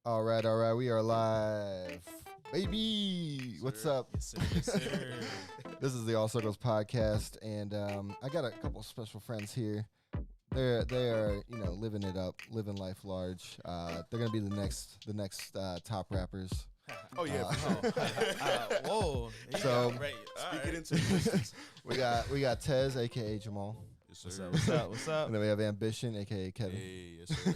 All right. We are live, baby. What's up? Yes, sir. Yes, sir. This is the All Circles podcast, and I got a couple of special friends here. They are living it up, living life large. They're gonna be the next top rappers. Oh yeah. Whoa. So Speak it into existence. we got Tez, aka Jamaal, Yes, sir. What's up? and then we have AmBiTiOn, aka Kevin. Hey, yes, sir.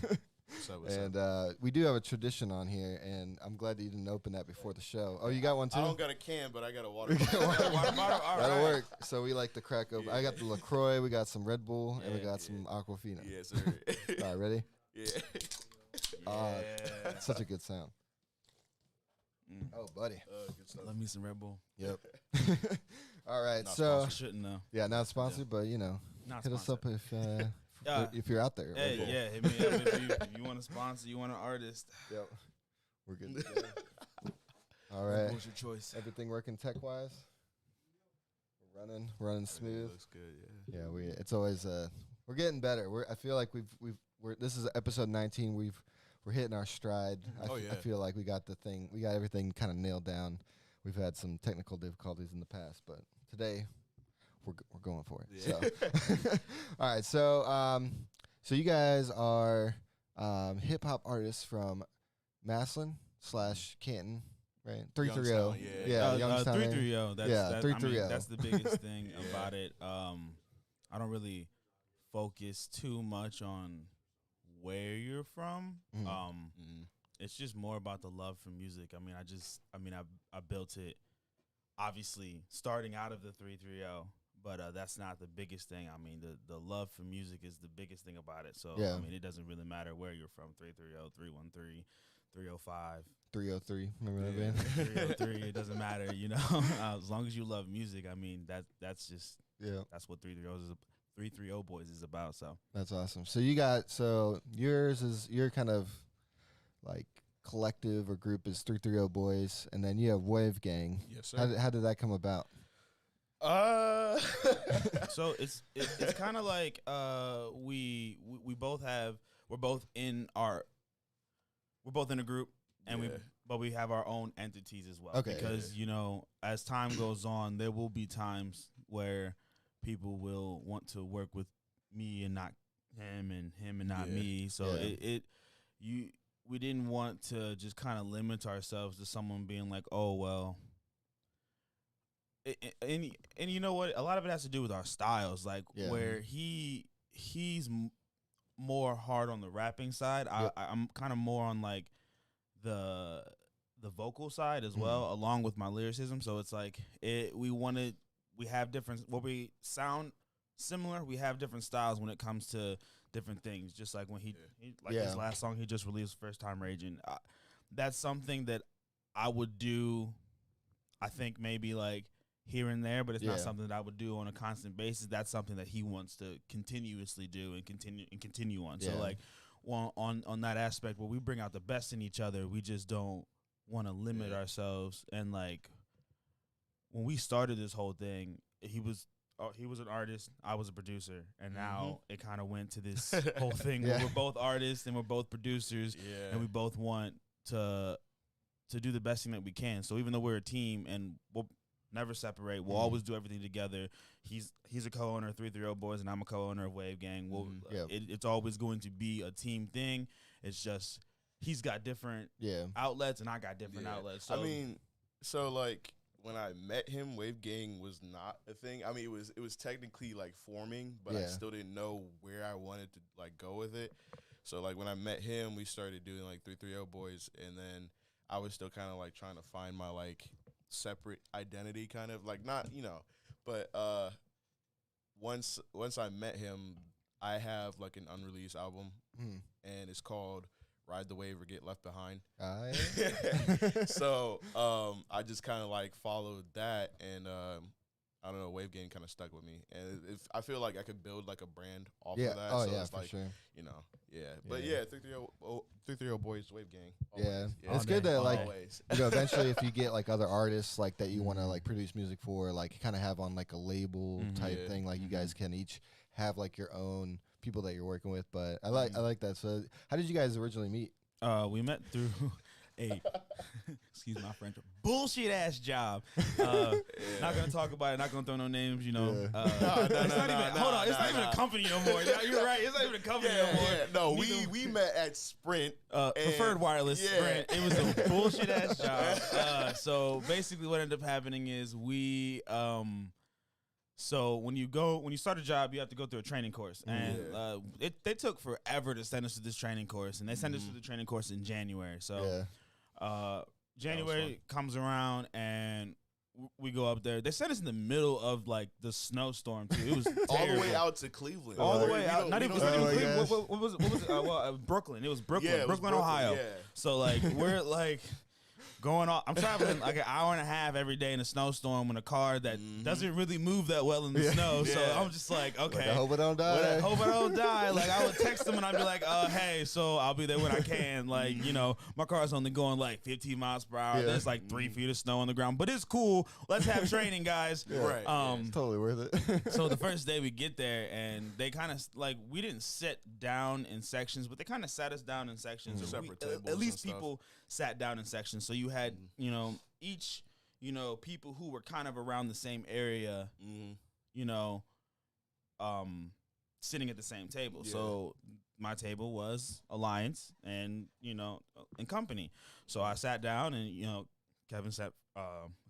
What's up? And we do have a tradition on here, and I'm glad that you didn't open that before the show. Oh, you got one too? I don't got a can, but I got a water bottle. Water bottle? All That'll right. work. So we like to crack open. I got the LaCroix, we got some Red Bull, and we got some Aquafina. Yes, sir. All right, ready? Yeah. Yeah. Such a good sound. Oh, buddy. Good stuff. Love me some Red Bull. Yep. All right, Not so I shouldn't know. yeah, not sponsored, but Not hit us up sponsored. if you're out there. Hey, Red Bull. yeah, hit me up if you want to sponsor, you want an artist. Yep. We're good. to go. All Red right. Bull's your choice. Everything working tech wise? Running smooth. Looks good. Yeah. Yeah, it's always we're getting better. I feel like we're this is episode 19. We're hitting our stride. I feel like we got everything kind of nailed down. We've had some technical difficulties in the past, but today we're going for it. Yeah. So all right, so you guys are hip hop artists from Maslin / Canton, right? 330. Youngstown, yeah. Youngstown. 330. That's 330. that's the biggest thing about it. I don't really focus too much on where you're from. It's just more about the love for music. I built it obviously starting out of the 330, but that's not the biggest thing. I mean, the love for music is the biggest thing about it. So Yeah. it doesn't really matter where you're from. 330, 313, 305. 303. Remember that band? 303, it doesn't matter, as long as you love music. I mean, that's just Yeah. that's what 330 Boys is about. So That's awesome. So your kind of like collective or group is 330 Boys, and then you have Wave Gang. Yes, sir. How did that come about? so it's kind of like we're both in a group, and but we have our own entities as well. Okay. Because as time goes on, there will be times where people will want to work with me and not him and not me. So we didn't want to just kind of limit ourselves to someone being like, oh well. And you know what? A lot of it has to do with our styles, where he's more hard on the rapping side. I'm kind of more on like the vocal side as well, along with my lyricism. So it's like we have different, what we sound similar. We have different styles when it comes to different things. Just like when his last song he just released, First Time Raging. That's something that I would do. I think maybe like here and there, but it's not something that I would do on a constant basis. That's something that he wants to continuously do and continue on. Yeah. So like on that aspect where we bring out the best in each other, we just don't want to limit ourselves. And like when we started this whole thing, he was an artist, I was a producer, and now it kind of went to this whole thing where we're both artists and we're both producers, and we both want to do the best thing that we can. So even though we're a team and we'll never separate, we'll always do everything together. He's a co-owner of 330 Boys, and I'm a co-owner of Wave Gang. It's always going to be a team thing. It's just he's got different outlets, and I got different outlets. So. So like when I met him, Wave Gang was not a thing. I mean, it was technically like forming, but I still didn't know where I wanted to like go with it. So like when I met him, we started doing like 330 Boys, and then I was still kind of like trying to find my like separate identity, kind of like not but once I met him, I have like an unreleased album, and it's called Ride the Wave or Get Left Behind. So I just kind of like followed that, and I don't know, Wave Gang kind of stuck with me, and if I feel like I could build like a brand off yeah. of that. Oh so yeah, it's for like, sure. you know, But yeah, 330 boys, Wave Gang. Yeah, Yeah. it's good that like Always. eventually if you get like other artists like that you want to like produce music for, like kind of have on like a label type thing, like you guys can each have like your own people that you're working with. But I like that. So how did you guys originally meet? We met through a excuse my French, bullshit ass job. Not gonna talk about it. Not gonna throw no names. You know, it's not even a company no more. You're right. It's not even a company no more. No, we met at Sprint, Preferred Wireless. Sprint. It was a bullshit ass job. So basically, what ended up happening is we. So when you start a job, you have to go through a training course, and they took forever to send us to this training course, and they sent us to the training course in January. So January comes around, and we go up there. They sent us in the middle of like the snowstorm too. It was all the way out to Cleveland. All the way out. Not even Cleveland. What was it? Brooklyn. It was Brooklyn. Yeah, Brooklyn, Ohio. Yeah. So like we're like. Going on, I'm traveling like an hour and a half every day in a snowstorm in a car that doesn't really move that well in the snow. So I'm just like, okay, like, I hope I don't die. Hope I don't die. Like I would text them and I'd be like, hey, so I'll be there when I can. Like, you know, my car's only going like 15 miles per hour. There's like 3 feet of snow on the ground, but it's cool. Let's have training, guys. Right. It's totally worth it. So the first day we get there and they kind of like we didn't sit down in sections, but they kind of sat us down in sections. Separate tables. At least people sat down in sections. So you had, you know, each, you know, people who were kind of around the same area, you know, sitting at the same table. Yeah. So my table was Alliance and, you know, and company. So I sat down and, you know, Kevin sat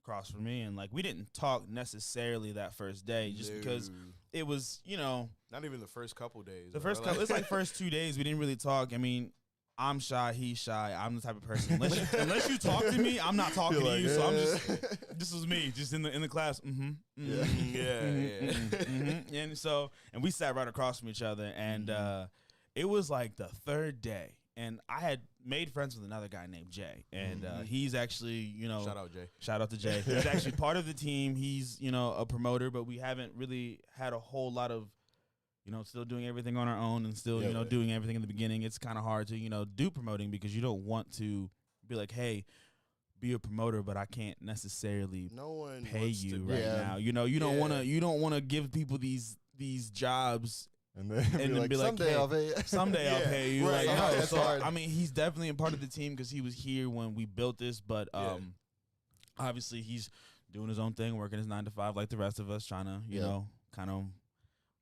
across from me and like we didn't talk necessarily that first day just because it was, you know. Not even the first couple days. The first couple, it's like first 2 days we didn't really talk. I mean, I'm shy, he's shy. I'm the type of person. Unless you talk to me, I'm not talking to you. So I'm just. This was me, just in the class. And we sat right across from each other, and it was like the third day, and I had made friends with another guy named Jay, and he's actually, you know, shout out to Jay. He's actually part of the team. He's, you know, a promoter, but we haven't really had a whole lot of. You know, still doing everything on our own and still, you know, doing everything in the beginning. It's kind of hard to, you know, do promoting because you don't want to be like, hey, be a promoter, but I can't necessarily pay you right now. You know, you don't want to give people these jobs and then be like, someday I'll pay you. Someday I'll pay you. Right. Like, no. So hard. I mean, he's definitely a part of the team because he was here when we built this, but obviously he's doing his own thing, working his 9 to 5 like the rest of us, trying to, you know, kind of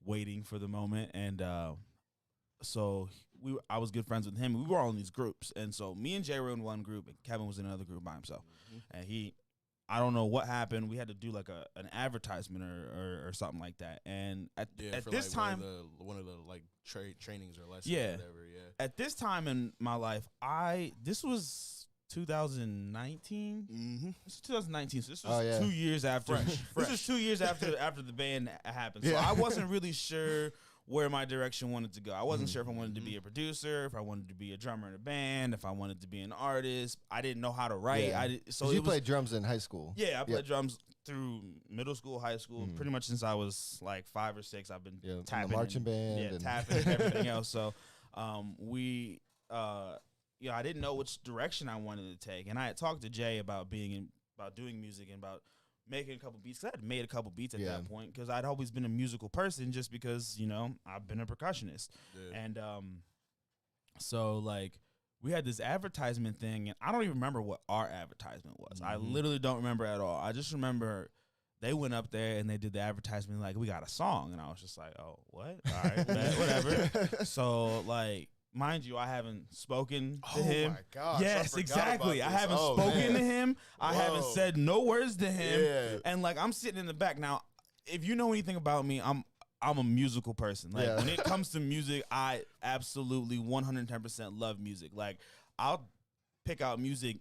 waiting for the moment. And so I was good friends with him. We were all in these groups, and so me and Jay were in one group and Kevin was in another group by himself. And I don't know what happened, we had to do like an advertisement or something like that. And at this time, one of the like trainings or lessons or whatever. At this time in my life, this was 2019. This is 2019. So this was 2 years after. This was 2 years after the band happened. So I wasn't really sure where my direction wanted to go. I wasn't sure if I wanted to be a producer, if I wanted to be a drummer in a band, if I wanted to be an artist. I didn't know how to write. So you played drums in high school. Yeah, I played drums through middle school, high school, pretty much since I was like 5 or 6. I've been tapping, the marching band, tapping and everything else. So I didn't know which direction I wanted to take, and I had talked to Jay about doing music and about making a couple beats. 'Cause I had made a couple beats at that point because I'd always been a musical person, just because, you know, I've been a percussionist, and so like we had this advertisement thing, and I don't even remember what our advertisement was. I literally don't remember at all. I just remember they went up there and they did the advertisement like, we got a song, and I was just like, oh, what? All right, whatever. So like. Mind you, I haven't spoken to him. Oh, my gosh. Yes, exactly. I haven't spoken to him. I haven't said no words to him. Yeah. And, like, I'm sitting in the back. Now, if you know anything about me, I'm a musical person. Like, when it comes to music, I absolutely 110% love music. Like, I'll pick out music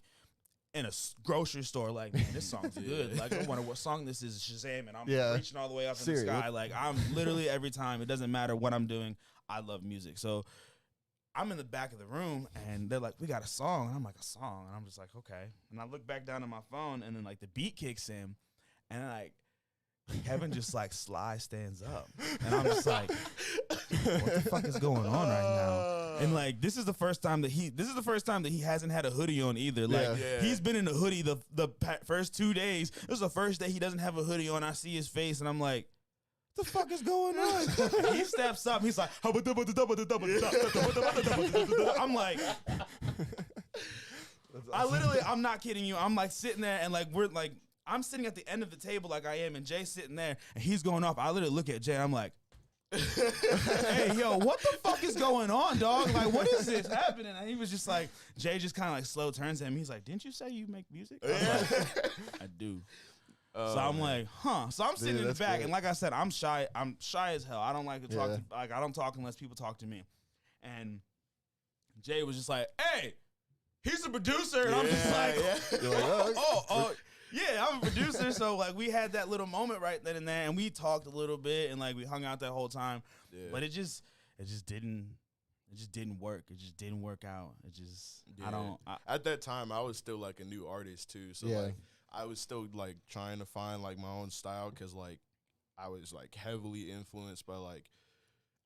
in a grocery store, like, man, this song's good. Like, I wonder what song this is, Shazam, and I'm reaching all the way up in the sky. Like, I'm literally every time, it doesn't matter what I'm doing, I love music. So, I'm in the back of the room, and they're like, we got a song. And I'm like, a song? And I'm just like, okay. And I look back down at my phone, and then, like, the beat kicks in, and, like, Kevin just like sly stands up, and I'm just like, what the fuck is going on right now? And like, this is the first time that he hasn't had a hoodie on either. Like, he's been in a hoodie the first 2 days. This is the first day he doesn't have a hoodie on. I see his face, and I'm like, what the fuck is going on? He steps up. He's like, I'm like, I'm not kidding you. I'm like sitting there, and like I'm sitting at the end of the table like I am, and Jay's sitting there, and he's going off. I literally look at Jay, and I'm like, hey, yo, what the fuck is going on, dog? Like, what is this happening? And he was just like, Jay just kind of like slow turns to him. He's like, didn't you say you make music? I was like, I do. So I'm like, huh. So I'm sitting in the back, and like I said, I'm shy. I'm shy as hell. I don't like to talk. I don't talk unless people talk to me. And Jay was just like, hey, he's a producer, and I'm just like, oh. Yeah, I'm a producer, so like we had that little moment right then and there, and we talked a little bit, and like we hung out that whole time. Yeah. But it just didn't work. It just didn't work out. It just at that time I was still like a new artist too, so like I was still like trying to find like my own style because like I was like heavily influenced by like.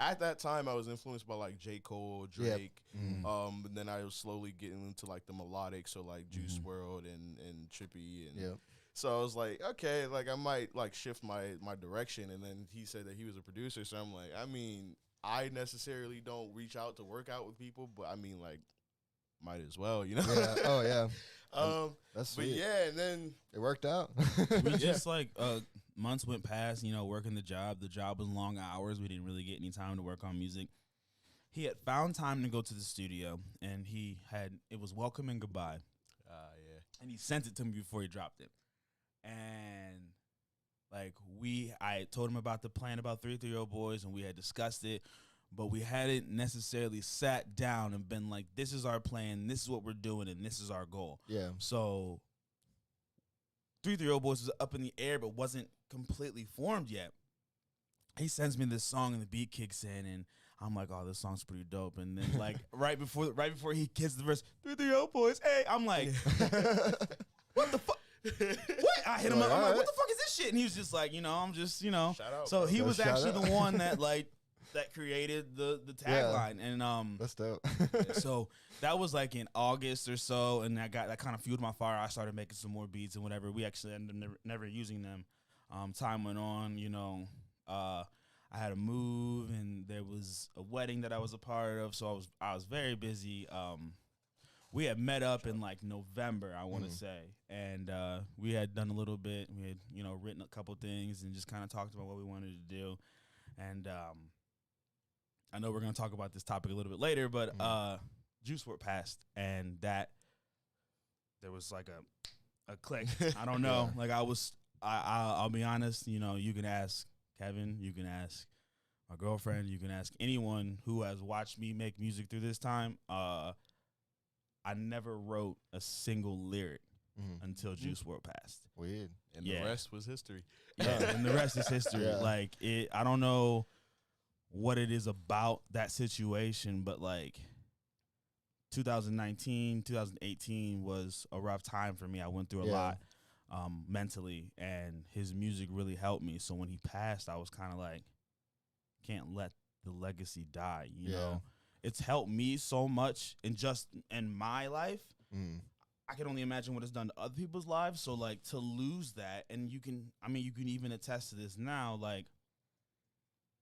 At that time, I was influenced by like J. Cole, Drake, but then I was slowly getting into like the melodic, so like Juice WRLD and Trippy, and so I was like, okay, like I might like shift my direction. And then he said that he was a producer, so I'm like, I mean, I necessarily don't reach out to work out with people, but I mean, like, might as well, you know? Yeah. Oh yeah. That's sweet. But yeah, and then it worked out. We just like months went past, you know, working the job. The job was long hours. We didn't really get any time to work on music. He had found time to go to the studio, and it was Welcome and Goodbye. And he sent it to me before he dropped it. And like I told him about the plan about 330 Boys, and we had discussed it, but we hadn't necessarily sat down and been like, this is our plan, this is what we're doing, and this is our goal. Yeah. So 330 Boys was up in the air, but wasn't completely formed yet. He sends me this song, and the beat kicks in, and I'm like, oh, this song's pretty dope. And then like right before he gets the verse, 330 Boys, hey, I'm like, what the fuck? What? I hit him up. I'm like, what the fuck is this shit? And he was just like, you know, I'm just, you know. Shout out, so bro. he was actually the one that like that created the tagline. And that's dope. so that was like in August or so, and that kind of fueled my fire. I started making some more beats and whatever. We actually ended up never using them. Time went on, you know. I had to move, and there was a wedding that I was a part of, so I was very busy. We had met up in like November, I want to say, and we had done a little bit. We had, you know, written a couple things and just kind of talked about what we wanted to do. And I know we're gonna talk about this topic a little bit later, but Juice WRLD passed, and that there was like a click. I don't know, like I'll be honest. You know, you can ask Kevin, you can ask my girlfriend, you can ask anyone who has watched me make music through this time. I never wrote a single lyric until Juice WRLD passed. Weird. And the rest was history. Yeah, and the rest is history. Yeah. Like, I don't know what it is about that situation, but like 2019, 2018 was a rough time for me. I went through a lot mentally, and his music really helped me. So when he passed, I was kind of like, can't let the legacy die, you know? It's helped me so much in my life. I can only imagine what it's done to other people's lives. So like to lose that, and you can even attest to this now, like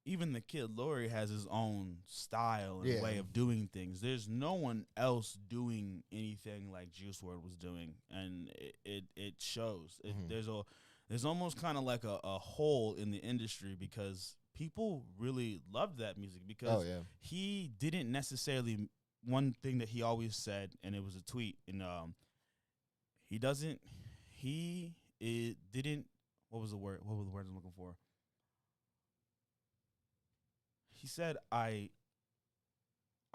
even the Kid Laroi has his own style and way of doing things. There's no one else doing anything like Juice WRLD was doing, and it shows. There's almost kind of like a hole in the industry because people really loved that music because he didn't necessarily. One thing that he always said, and it was a tweet, and what was the word I'm looking for? He said, I'm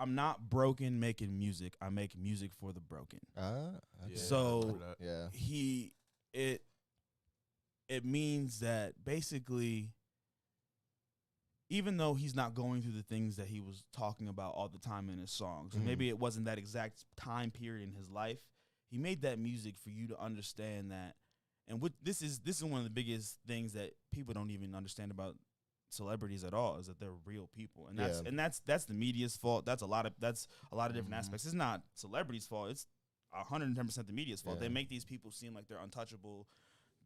not broken making music. I make music for the broken. Okay. So it means that basically, even though he's not going through the things that he was talking about all the time in his songs, maybe it wasn't that exact time period in his life, he made that music for you to understand that and this is one of the biggest things that people don't even understand about celebrities at all, is that they're real people, and that's the media's fault. That's a lot of different aspects. It's not celebrities' fault. It's 110% the media's fault. They make these people seem like they're untouchable.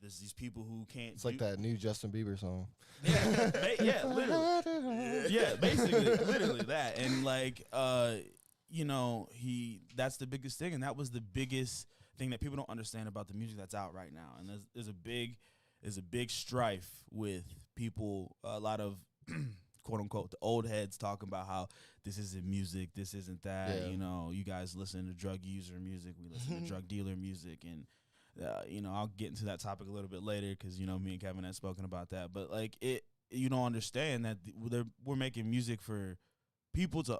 There's these people who can't. It's like that new Justin Bieber song. Yeah, literally. Yeah, basically, literally that. And like, that's the biggest thing, and that was the biggest thing that people don't understand about the music that's out right now. And there's a big strife with people. A lot of quote unquote the old heads talking about how this isn't music, this isn't that. Yeah. You guys listen to drug user music, we listen to drug dealer music, and I'll get into that topic a little bit later because me and Kevin have spoken about that. But like you don't understand that we're making music for people to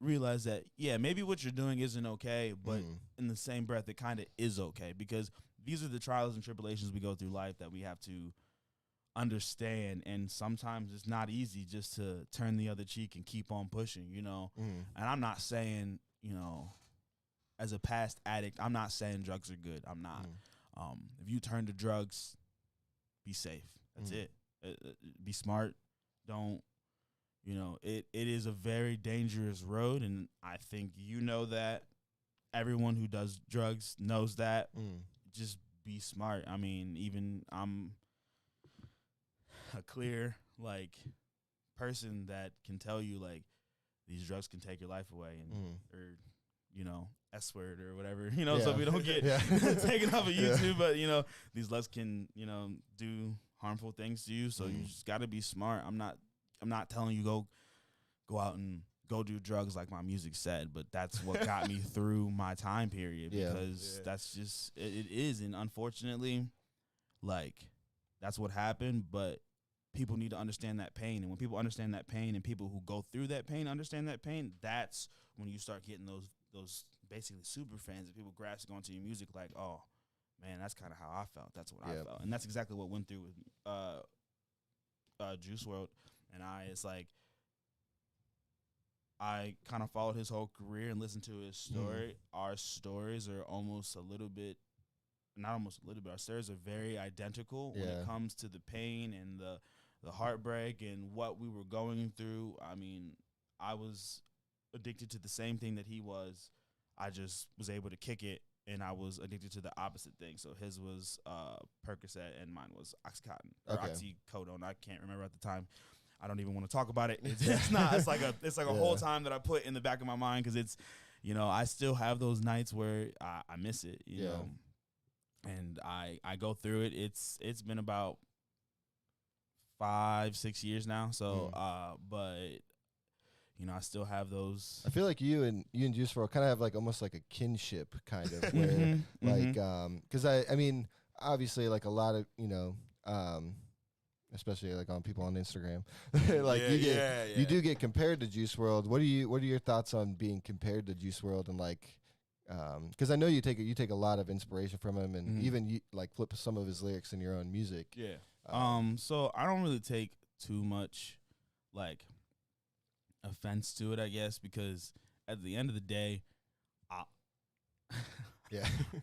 realize that maybe what you're doing isn't okay, but in the same breath it kind of is okay, because these are the trials and tribulations we go through life that we have to understand, and sometimes it's not easy just to turn the other cheek and keep on pushing, And I'm not saying, as a past addict, I'm not saying drugs are good. I'm not. If you turn to drugs, be safe. That's it. Be smart. Don't, it is a very dangerous road, and I think that. Everyone who does drugs knows that. Just be smart. I mean, even I'm a clear person that can tell you these drugs can take your life away, and or S word or whatever, so we don't get taken off of YouTube. But these drugs can do harmful things to you. So you just got to be smart. I'm not telling you go out and go do drugs like my music said, but that's what got me through my time period, because that's just it is, and unfortunately, that's what happened. But people need to understand that pain, and when people understand that pain, and people who go through that pain understand that pain, that's when you start getting those basically super fans, and people grasp onto your music like, oh man, that's kind of how I felt. That's what I felt, and that's exactly what went through with Juice WRLD and I. It's like I kind of followed his whole career and listened to his story. Our stories are almost a little bit, not almost a little bit, our stories are very identical when it comes to the pain and the heartbreak and what we were going through. I mean, I was addicted to the same thing that he was. I just was able to kick it, and I was addicted to the opposite thing. So his was Percocet, and mine was Oxycontin or oxycodone. I can't remember at the time. I don't even want to talk about it. It's not. It's like a whole time that I put in the back of my mind, because it's, I still have those nights where I miss it, you know, and I go through it. It's been about 5-6 years now. So, but I still have those. I feel like you and Juice WRLD kind of have almost like a kinship kind of where because I mean, obviously a lot of especially on people on Instagram, you do get compared to Juice WRLD. What are your thoughts on being compared to Juice WRLD, and because I know you take a lot of inspiration from him, and even you flip some of his lyrics in your own music. So I don't really take too much offense to it, I guess, because at the end of the day,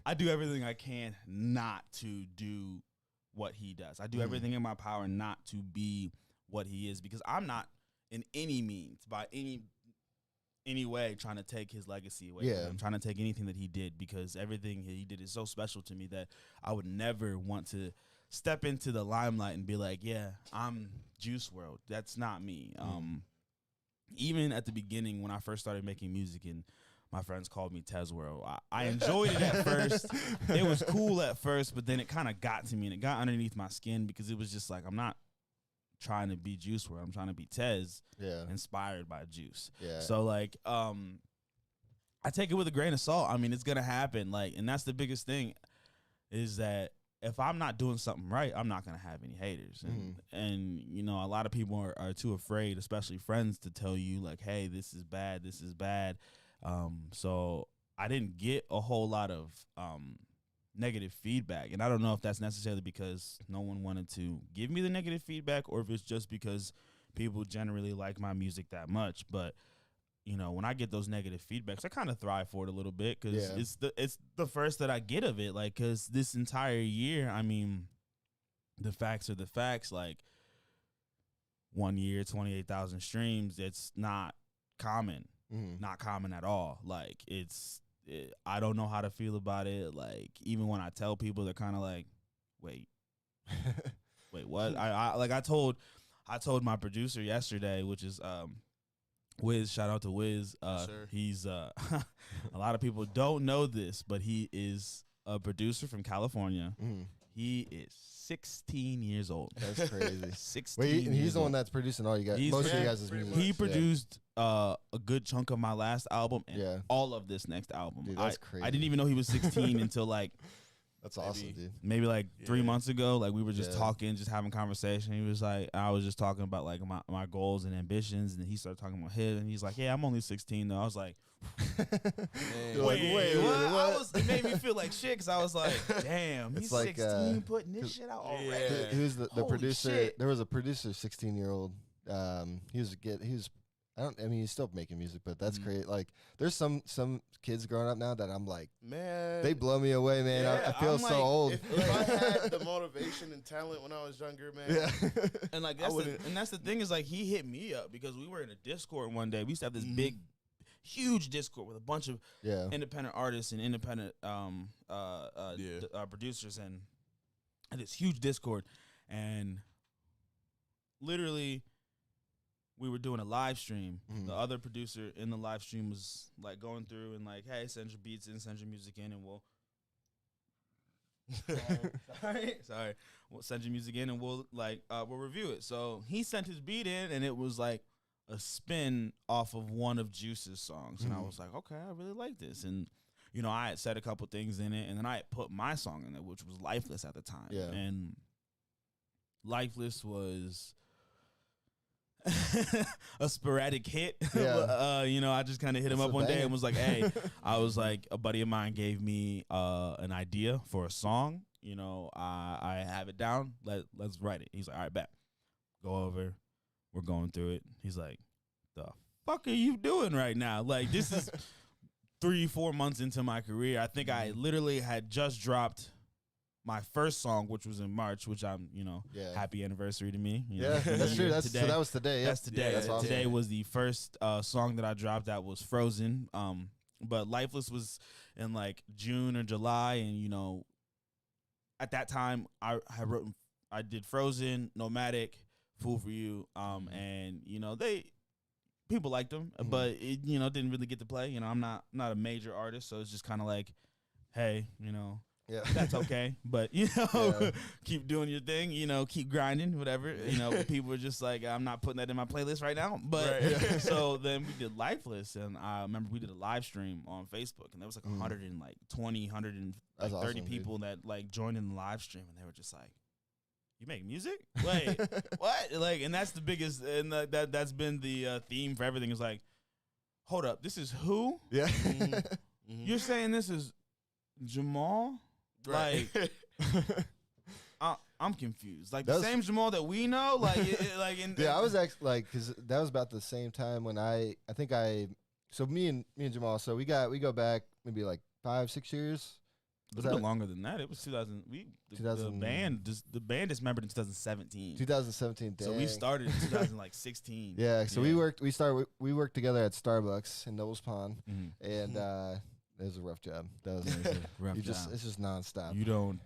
I do everything I can not to do what he does. I do everything in my power not to be what he is, because I'm not in any means, by any way, trying to take his legacy away from him. I'm trying to take anything that he did, because everything he did is so special to me that I would never want to step into the limelight and be like, yeah, I'm Juice WRLD. That's not me. Even at the beginning when I first started making music and my friends called me Tezé, I enjoyed it at first. It was cool at first, but then it kind of got to me, and it got underneath my skin, because it was just I'm not trying to be Juice WRLD. I'm trying to be Tez, inspired by Juice. So I take it with a grain of salt. I mean, it's gonna happen. And that's the biggest thing, is that if I'm not doing something right, I'm not gonna have any haters. And a lot of people are too afraid, especially friends, to tell you hey, this is bad, this is bad. So I didn't get a whole lot of negative feedback, and I don't know if that's necessarily because no one wanted to give me the negative feedback, or if it's just because people generally like my music that much. But when I get those negative feedbacks, I kind of thrive for it a little bit because it's the first that I get of it. Like, because this entire year, I mean, the facts are the facts. Like, 1 year, 28,000 streams. It's not common, not common at all. Like, I don't know how to feel about it. Like, even when I tell people, they're kind of like, wait, what? I told my producer yesterday, which is Wiz. Shout out to Wiz. He's a lot of people don't know this, but he is a producer from California. He is 16 years old. That's crazy. 16. Wait, and he's the one that's producing all you guys. Most of you guys' music. He produced a good chunk of my last album and all of this next album. Dude, that's crazy. I didn't even know he was 16 until like. That's awesome, dude. Maybe like 3 months ago, like we were just talking, just having conversation. He was like, I was just talking about like my goals and ambitions, and he started talking about his, and he's like, yeah, I'm only 16 though. I was like, wait, what? It made me feel like shit because I was like, damn, he's like, 16 putting this shit out already. Who's the producer? Shit. There was a producer, 16-year-old. He's still making music, but that's great. Like, there's some kids growing up now that I'm like, man, they blow me away, man. I feel so old. If I had the motivation and talent when I was younger, man, and like that's the thing is like he hit me up because we were in a Discord one day. We used to have this big, huge Discord with a bunch of independent artists and independent producers and this huge Discord, and literally. We were doing a live stream. The other producer in the live stream was like going through and like, hey, send your beats in, send your music in, and we'll sorry. We'll send your music in and we'll review it. So he sent his beat in and it was like a spin off of one of Juice's songs. And I was like, okay, I really like this. And I had said a couple things in it, and then I had put my song in it, which was Lifeless at the time. Yeah. And Lifeless was a sporadic hit. I just kind of hit him up one day and was like, hey, I was like, a buddy of mine gave me an idea for a song. I have it down. Let's write it. He's like, all right, bet. Go over. We're going through it. He's like, the fuck are you doing right now? Like, this is 3-4 months into my career. I think I literally had just dropped my first song, which was in March, which I'm, happy anniversary to me. That's true. So that was today. That's today. That's awesome. Today was the first song that I dropped that was Frozen. But Lifeless was in like June or July, and at that time I did Frozen, Nomadic, Fool for You, and people liked them, but it didn't really get to play. I'm not a major artist, so it's just kind of like, hey, yeah, that's okay. But, keep doing your thing, keep grinding, whatever. People are just like, I'm not putting that in my playlist right now. But so then we did Lifeless, and I remember we did a live stream on Facebook, and there was like 130 people that like joined in the live stream, and they were just like, you make music? Wait, what? Like, and that's the biggest, and that's been the theme for everything. Is like, hold up, this is who? Yeah. You're saying this is Jamaal? Right. Like, I'm confused. Like the same Jamaal that we know. Like, I was actually like, because that was about the same time when so me and Jamaal. So we go back maybe like 5-6 years. It was a bit longer than that. It was 2000. The band dismembered in 2017. 2017. Dang. So we started in 2016. Yeah. So we worked together at Starbucks in Nobles Pond, and. It was a rough job. That was amazing. It's just nonstop. You don't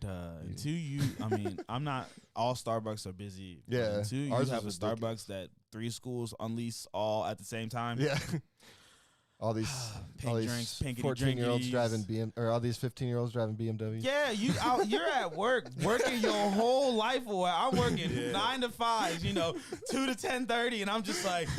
I'm not. All Starbucks are busy. Yeah. Until you have a Starbucks that 3 schools unlease all at the same time. Yeah. all these 14-year-olds driving all these 15-year-olds driving BMW. Yeah, you're at work working your whole life away. I'm working 9 to 5, 2 to 10:30, and I'm just like,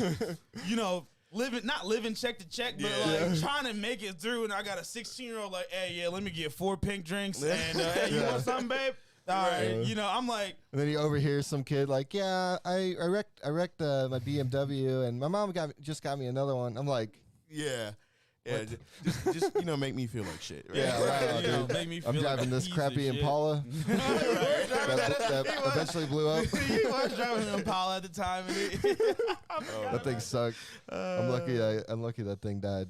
not living check to check, but like trying to make it through. And I got a 16-year-old like, hey, let me get 4 pink drinks, and hey, you want something, babe? All right, I'm like. And then you overhear some kid like, yeah, I wrecked my BMW, and my mom just got me another one. I'm like, yeah. Yeah, just make me feel like shit. Right? Yeah, wow, make me feel I'm driving this crappy Impala that eventually blew up. He was driving an Impala at the time. That thing sucked. I'm lucky that thing died.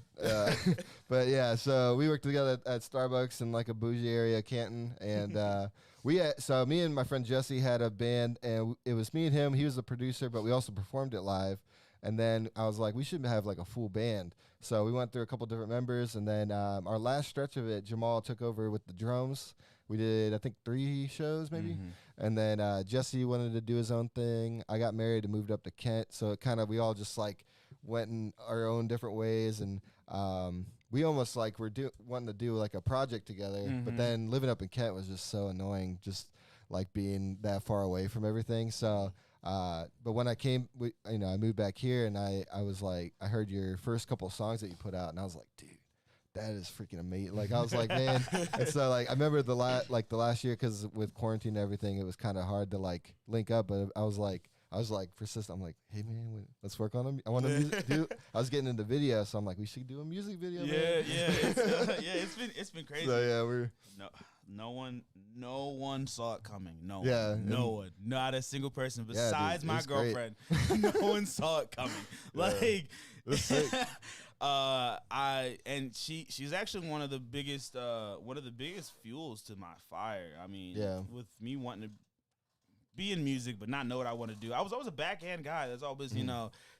But yeah, so we worked together at Starbucks in like a bougie area, Canton, and so me and my friend Jesse had a band, and it was me and him. He was the producer, but we also performed it live. And then I was like, we should have like a full band. So we went through a couple different members, and then our last stretch of it, Jamaal took over with the drums. We did, I think, 3 shows maybe. And then Jesse wanted to do his own thing. I got married and moved up to Kent. So it kind of, we all just like went in our own different ways. And we almost like were wanting to do like a project together. But then living up in Kent was just so annoying, just like being that far away from everything. So but when I came, I moved back here, and I was like, I heard your first couple of songs that you put out, and I was like, dude, that is freaking amazing. Like, I was like, man. And so like, I remember the last year, because with quarantine and everything, it was kind of hard to like link up. But I was like persistent. I'm like, hey man, let's work on them. I want to I was getting into video, so I'm like, we should do a music video. Man. It's been crazy. So yeah, no one saw it coming. No one, not a single person besides my girlfriend. No one saw it coming. Like, she's actually one of the biggest fuels to my fire. I mean, with me wanting to be in music but not know what I want to do. I was always a backhand guy. That's always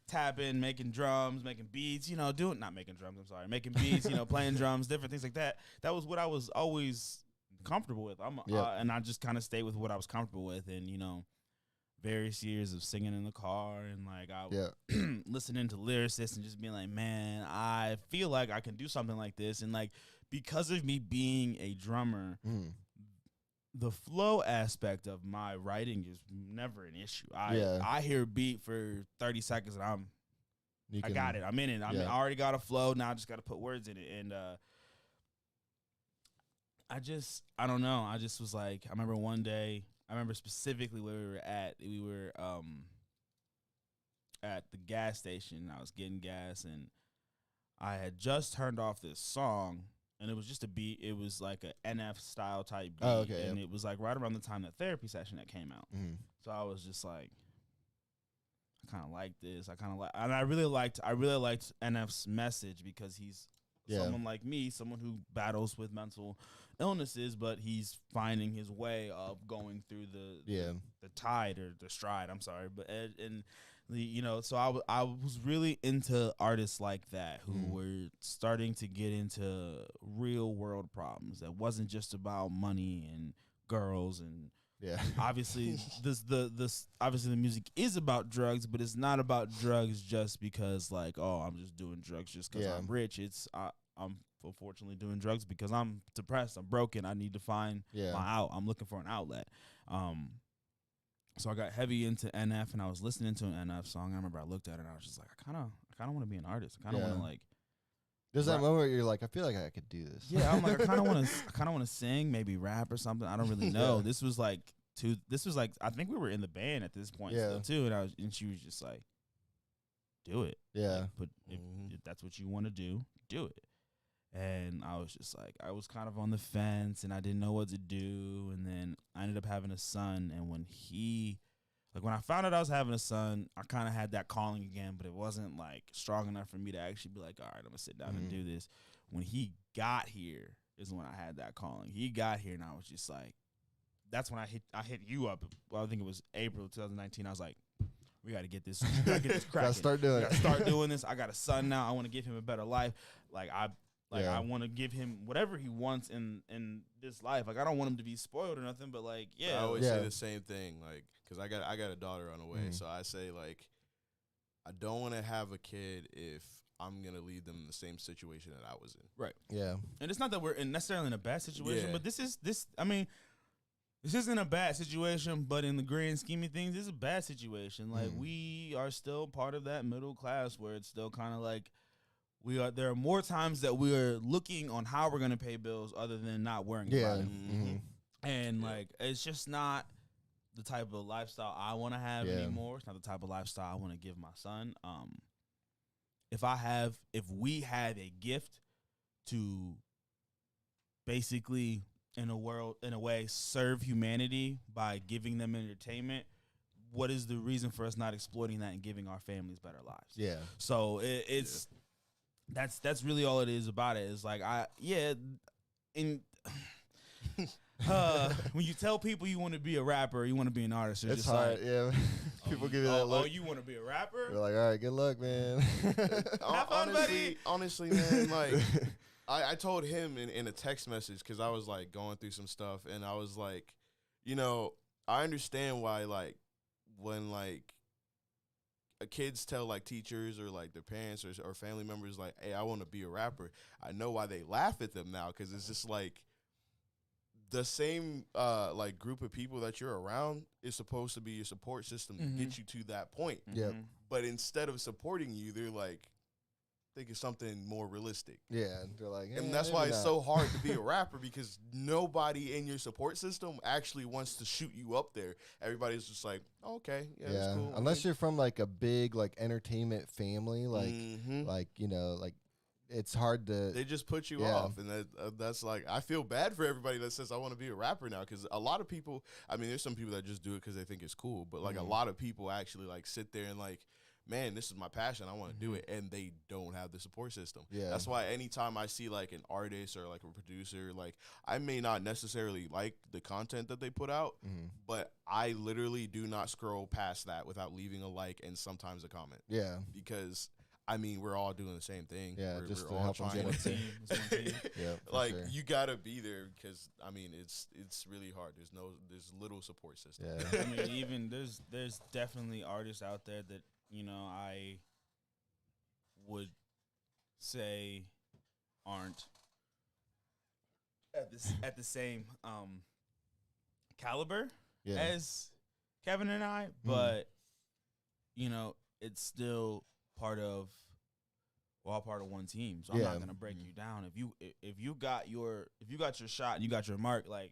tapping, making drums, making beats. Making beats. Playing drums, different things like that. That was what I was always comfortable with. And I just kind of stayed with what I was comfortable with, and various years of singing in the car, and like I listening to lyricists and just being like, man, I feel like I can do something like this. And like, because of me being a drummer, the flow aspect of my writing is never an issue. I hear a beat for 30 seconds and I got it. I'm in it. I already got a flow. Now I just got to put words in it. And I don't know. I just was like, I remember one day, I remember specifically where we were at. We were at the gas station. I was getting gas, and I had just turned off this song, and it was just a beat. It was like a NF style type beat, and it was like right around the time that Therapy Session that came out. So I was just like, I kind of like this. And I really liked NF's message, because he's someone like me, someone who battles with mental illnesses, but he's finding his way of going through the tide, or the stride. I'm sorry, but so I was really into artists like that who were starting to get into real world problems that wasn't just about money and girls, and obviously obviously the music is about drugs, but it's not about drugs just because like, oh, I'm just doing drugs just because I'm rich. I'm unfortunately doing drugs because I'm depressed, I'm broken, I need to find I'm looking for an outlet. So I got heavy into NF, and I was listening to an NF song. I remember I looked at it and I was just like, I kind of want to be an artist. I kind of want to like. There's that moment where you're like, I feel like I could do this. Yeah, I'm like, I kind of want to sing, maybe rap or something. I don't really know. This was like I think we were in the band at this point still too, and she was just like, do it. Yeah. But if that's what you want to do it. And I was just like, I was kind of on the fence, and I didn't know what to do. And then I ended up having a son. And when I found out I was having a son, I kind of had that calling again, but it wasn't like strong enough for me to actually be like, all right, I'm gonna sit down and do this. When he got here is when I had that calling. He got here, and I was just like, that's when I hit you up. Well, I think it was April 2019. I was like, we got to get this cracking. Gotta start doing it. Start doing this. I got a son now. I want to give him a better life. I want to give him whatever he wants in this life. Like, I don't want him to be spoiled or nothing, but like, I always say the same thing, like, because I got a daughter on the way, so I say like, I don't want to have a kid if I'm gonna leave them in the same situation that I was in. Right. Yeah. And it's not that we're necessarily in a bad situation, but this isn't a bad situation, but in the grand scheme of things, it's a bad situation. Like, we are still part of that middle class where it's still kind of like, there are more times that we are looking on how we're going to pay bills other than not worrying about it. And like, it's just not the type of lifestyle I want to have anymore. It's not the type of lifestyle I want to give my son. if we had a gift to basically in a way serve humanity by giving them entertainment, what is the reason for us not exploiting that and giving our families better lives? Yeah. So it's that's really all it is about it. It's like when you tell people you want to be a rapper, you want to be an artist, it's just hard. like, Yeah. People give you that look. Oh, you want to be a rapper? They're like, all right, good luck, man. Have fun, buddy. Honestly, man, like I told him in a text message because I was like going through some stuff, and I was like, you know, I understand why like when like kids tell like teachers or like their parents or family members like, hey, I want to be a rapper. I know why they laugh at them now, because it's just like the same like group of people that you're around is supposed to be your support system to get you to that point. Yeah. But instead of supporting you, they're like thinking something more realistic. Yeah, they're like, and that's why it's so hard to be a rapper, because nobody in your support system actually wants to shoot you up there. Everybody's just like, oh, okay, yeah, that's cool. Unless you're from like a big like entertainment family, like like you know, like it's hard to. They just put you off, and that's like, I feel bad for everybody that says I want to be a rapper now, because a lot of people. I mean, there's some people that just do it because they think it's cool, but like a lot of people actually like sit there and like, man, this is my passion, I want to do it, and they don't have the support system. Yeah. That's why anytime I see like an artist or like a producer, like I may not necessarily like the content that they put out, but I literally do not scroll past that without leaving a like and sometimes a comment. Yeah. Because I mean, we're all doing the same thing. Yeah, we're just all to help them get It's one team. Yeah, like sure. you gotta be there, because I mean it's really hard. There's little support system. Yeah. I mean, even there's definitely artists out there that, you know, I would say aren't at the same caliber as Kevin and I, but you know, it's still we're all part of one team. So I'm not gonna break you down. If you got your shot and you got your mark, like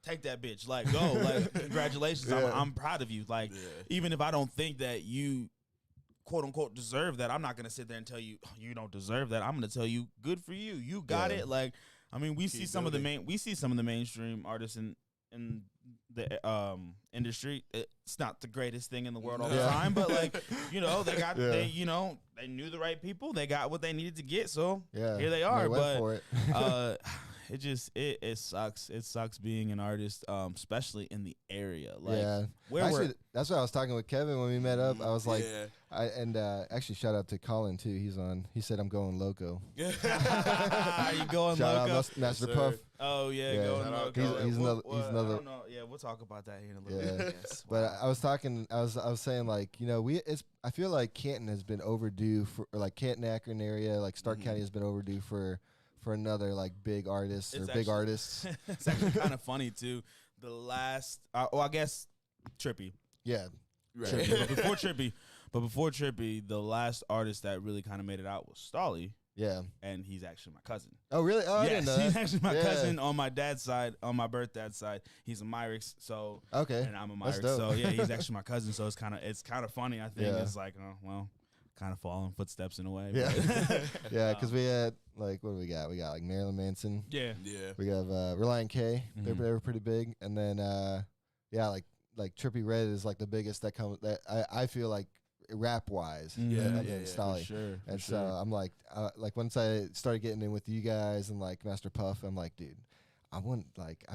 take that bitch. Like, go. Like, congratulations. I'm proud of you. Like, even if I don't think that you quote unquote deserve that, I'm not gonna sit there and tell you you don't deserve that. I'm gonna tell you, good for you. You got it. Like, I mean, we see some of the mainstream artists in the industry. It's not the greatest thing in the world all the time, but like, you know, they knew the right people. They got what they needed to get. So here they are. They went for it. It sucks. It sucks being an artist, especially in the area. Like, actually, that's what I was talking with Kevin when we met up. I was like, actually, shout out to Colin too. He's on. He said I'm going loco. Are you going shout loco? Out Master Puff. Oh yeah, going loco. He's another. I don't know. Yeah, we'll talk about that here in a little bit. Yes. But I was saying, like, you know, I feel like Canton has been overdue for, or like Canton Akron area, like Stark County has been overdue for another like big artist big artists. It's actually kind of funny too. The last, I guess Trippy. Yeah, right. Trippy. But before Trippy, the last artist that really kind of made it out was Stolly. Yeah, and he's actually my cousin. Oh, really? Oh, yes, I didn't know he's that. actually my cousin on my dad's side, on my birth dad's side. He's a Myrick, so and I'm a Myrick, so yeah, he's actually my cousin. So it's kind of funny. I think it's like, oh well, kind of following footsteps in a way. Yeah, yeah, because we had like, what do we got? We got like Marilyn Manson. Yeah. We have Reliant K. They were pretty big, and then like Trippy Red is like the biggest that comes. That I feel like rap wise, Stolly. Sure, and so I'm like once I started getting in with you guys and like Master Puff, I'm like, dude, I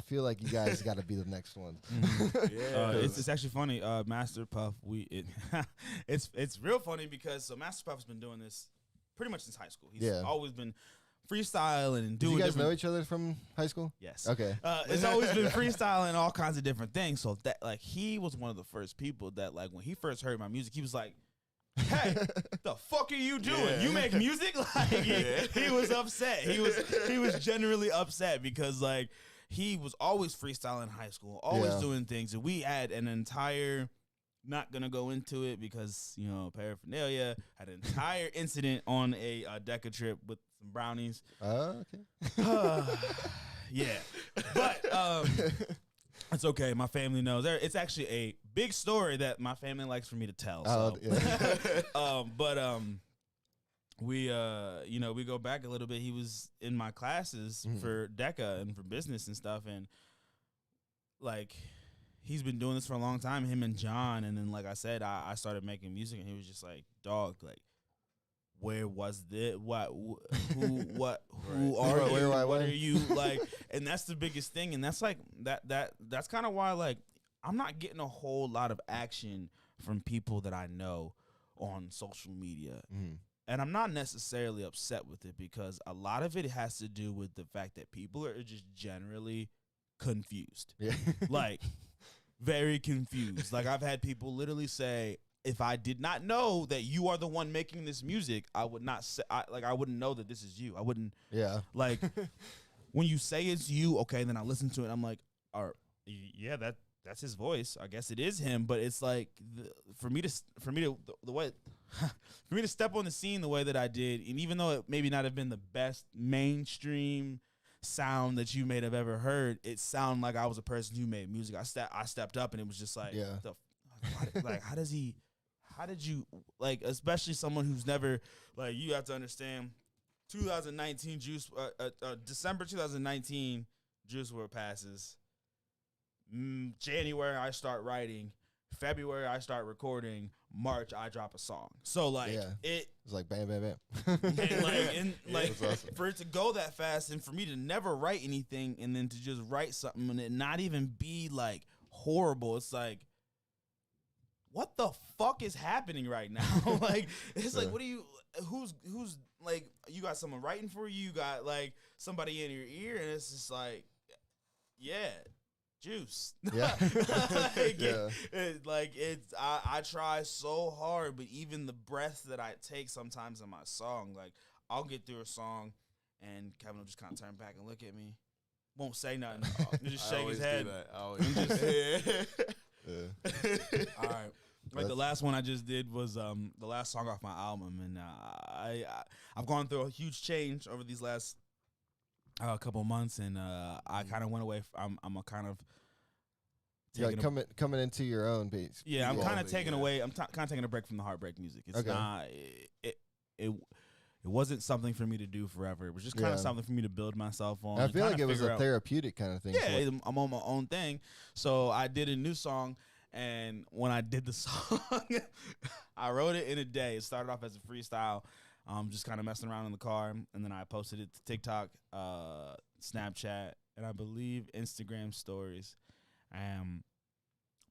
feel like you guys got to be the next one. It's actually funny. Master Puff, it's real funny because Master Puff's been doing this pretty much since high school. He's always been freestyling and doing. Did you guys know each other from high school? Yes. Okay. It's always been freestyling, all kinds of different things. So that like he was one of the first people that like when he first heard my music, he was like, hey, the fuck are you doing? Yeah. You make music? Like he was upset. He was genuinely upset because like he was always freestyling in high school, always doing things, and we had an entire, not gonna go into it because you know paraphernalia, had an entire incident on a DECA trip with some brownies. Okay. Yeah, but it's okay. My family knows. It's actually a big story that my family likes for me to tell. So. we we go back a little bit. He was in my classes for DECA and for business and stuff, and like he's been doing this for a long time, him and John. And then, like I said, I started making music, and he was just like, dog, like, where was this? Who are you? What are you? Like, and that's the biggest thing. And that's like, that's kind of why, like, I'm not getting a whole lot of action from people that I know on social media. And I'm not necessarily upset with it, because a lot of it has to do with the fact that people are just generally confused. Yeah. Like, very confused. Like, I've had people literally say, if I did not know that you are the one making this music, I would not say, I wouldn't know that this is you. I wouldn't. Yeah. Like, when you say it's you, okay, then I listen to it. I'm like, yeah, that's his voice. I guess it is him. But it's like, for me to step on the scene the way that I did, and even though it maybe not have been the best mainstream sound that you may have ever heard, it sounded like I was a person who made music. I stepped up, and it was just like, like, how did you, like, especially someone who's never, like, you have to understand, 2019 December 2019 Juice WRLD passes. January I start writing. February I start recording. March I drop a song. So like it's like bam bam bam. For it to go that fast, and for me to never write anything, and then to just write something and it not even be like horrible, it's like, what the fuck is happening right now? Like, it's like, what do you, who's like, you got someone writing for you, you got like somebody in your ear, and it's just like, Juice. Yeah. I try so hard, but even the breath that I take sometimes in my song, like, I'll get through a song and Kevin will just kind of turn back and look at me. Won't say nothing. He'll just shake his head. All right. Like, the last one I just did was the last song off my album, and I've gone through a huge change over these last couple months, and I kind of went away. I'm a kind of coming into your own beats. Yeah, I'm kind of taking away. I'm kind of taking a break from the heartbreak music. It's not. It wasn't something for me to do forever. It was just kind of something for me to build myself on. I feel like it was a therapeutic kind of thing. Yeah, I'm on my own thing. So I did a new song, and when I did the song, I wrote it in a day. It started off as a freestyle, just kind of messing around in the car, and then I posted it to TikTok, Snapchat, and I believe Instagram stories.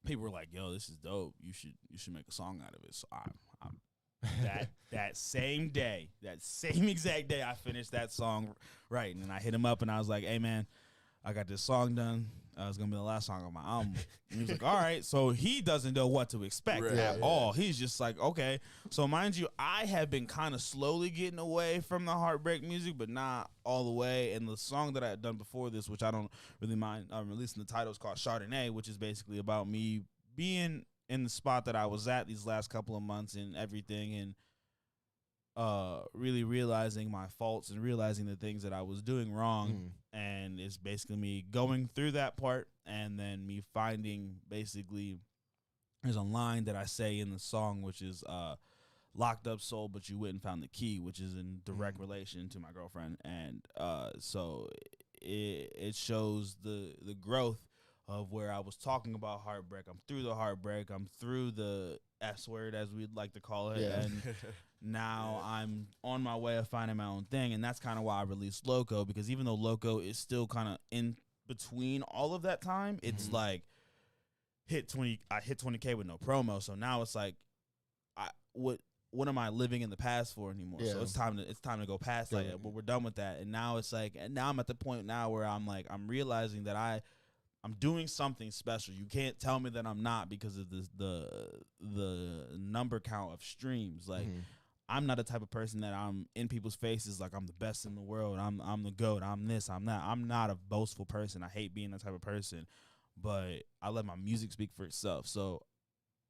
People were like, "Yo, this is dope. You should make a song out of it." So that same exact day, I finished that song writing, and I hit him up, and I was like, "Hey, man, I got this song done. It's gonna be the last song on my album." And he was like, "All right." So he doesn't know what to expect at all. He's just like, "Okay." So mind you, I have been kind of slowly getting away from the heartbreak music, but not all the way. And the song that I had done before this, which I don't really mind releasing, the title is called Chardonnay, which is basically about me being in the spot that I was at these last couple of months and everything, and really realizing my faults and realizing the things that I was doing wrong. And it's basically me going through that part, and then me finding, basically, there's a line that I say in the song, which is locked up soul, but you went and found the key, which is in direct relation to my girlfriend. And so it shows the growth of where I was talking about heartbreak. I'm through the heartbreak. I'm through the S word, as we'd like to call it. Yeah. And now I'm on my way of finding my own thing. And that's kind of why I released Loco, because even though Loco is still kind of in between all of that time, it's like I hit 20K with no promo. So now it's like, what am I living in the past for anymore? Yeah. So it's time to go past that. But we're done with that. And now it's like, and now I'm at the point now where I'm like, I'm realizing that I'm doing something special. You can't tell me that I'm not, because of the number count of streams. Like, I'm not the type of person that I'm in people's faces like I'm the best in the world. I'm the GOAT. I'm this. I'm that. I'm not a boastful person. I hate being that type of person. But I let my music speak for itself. So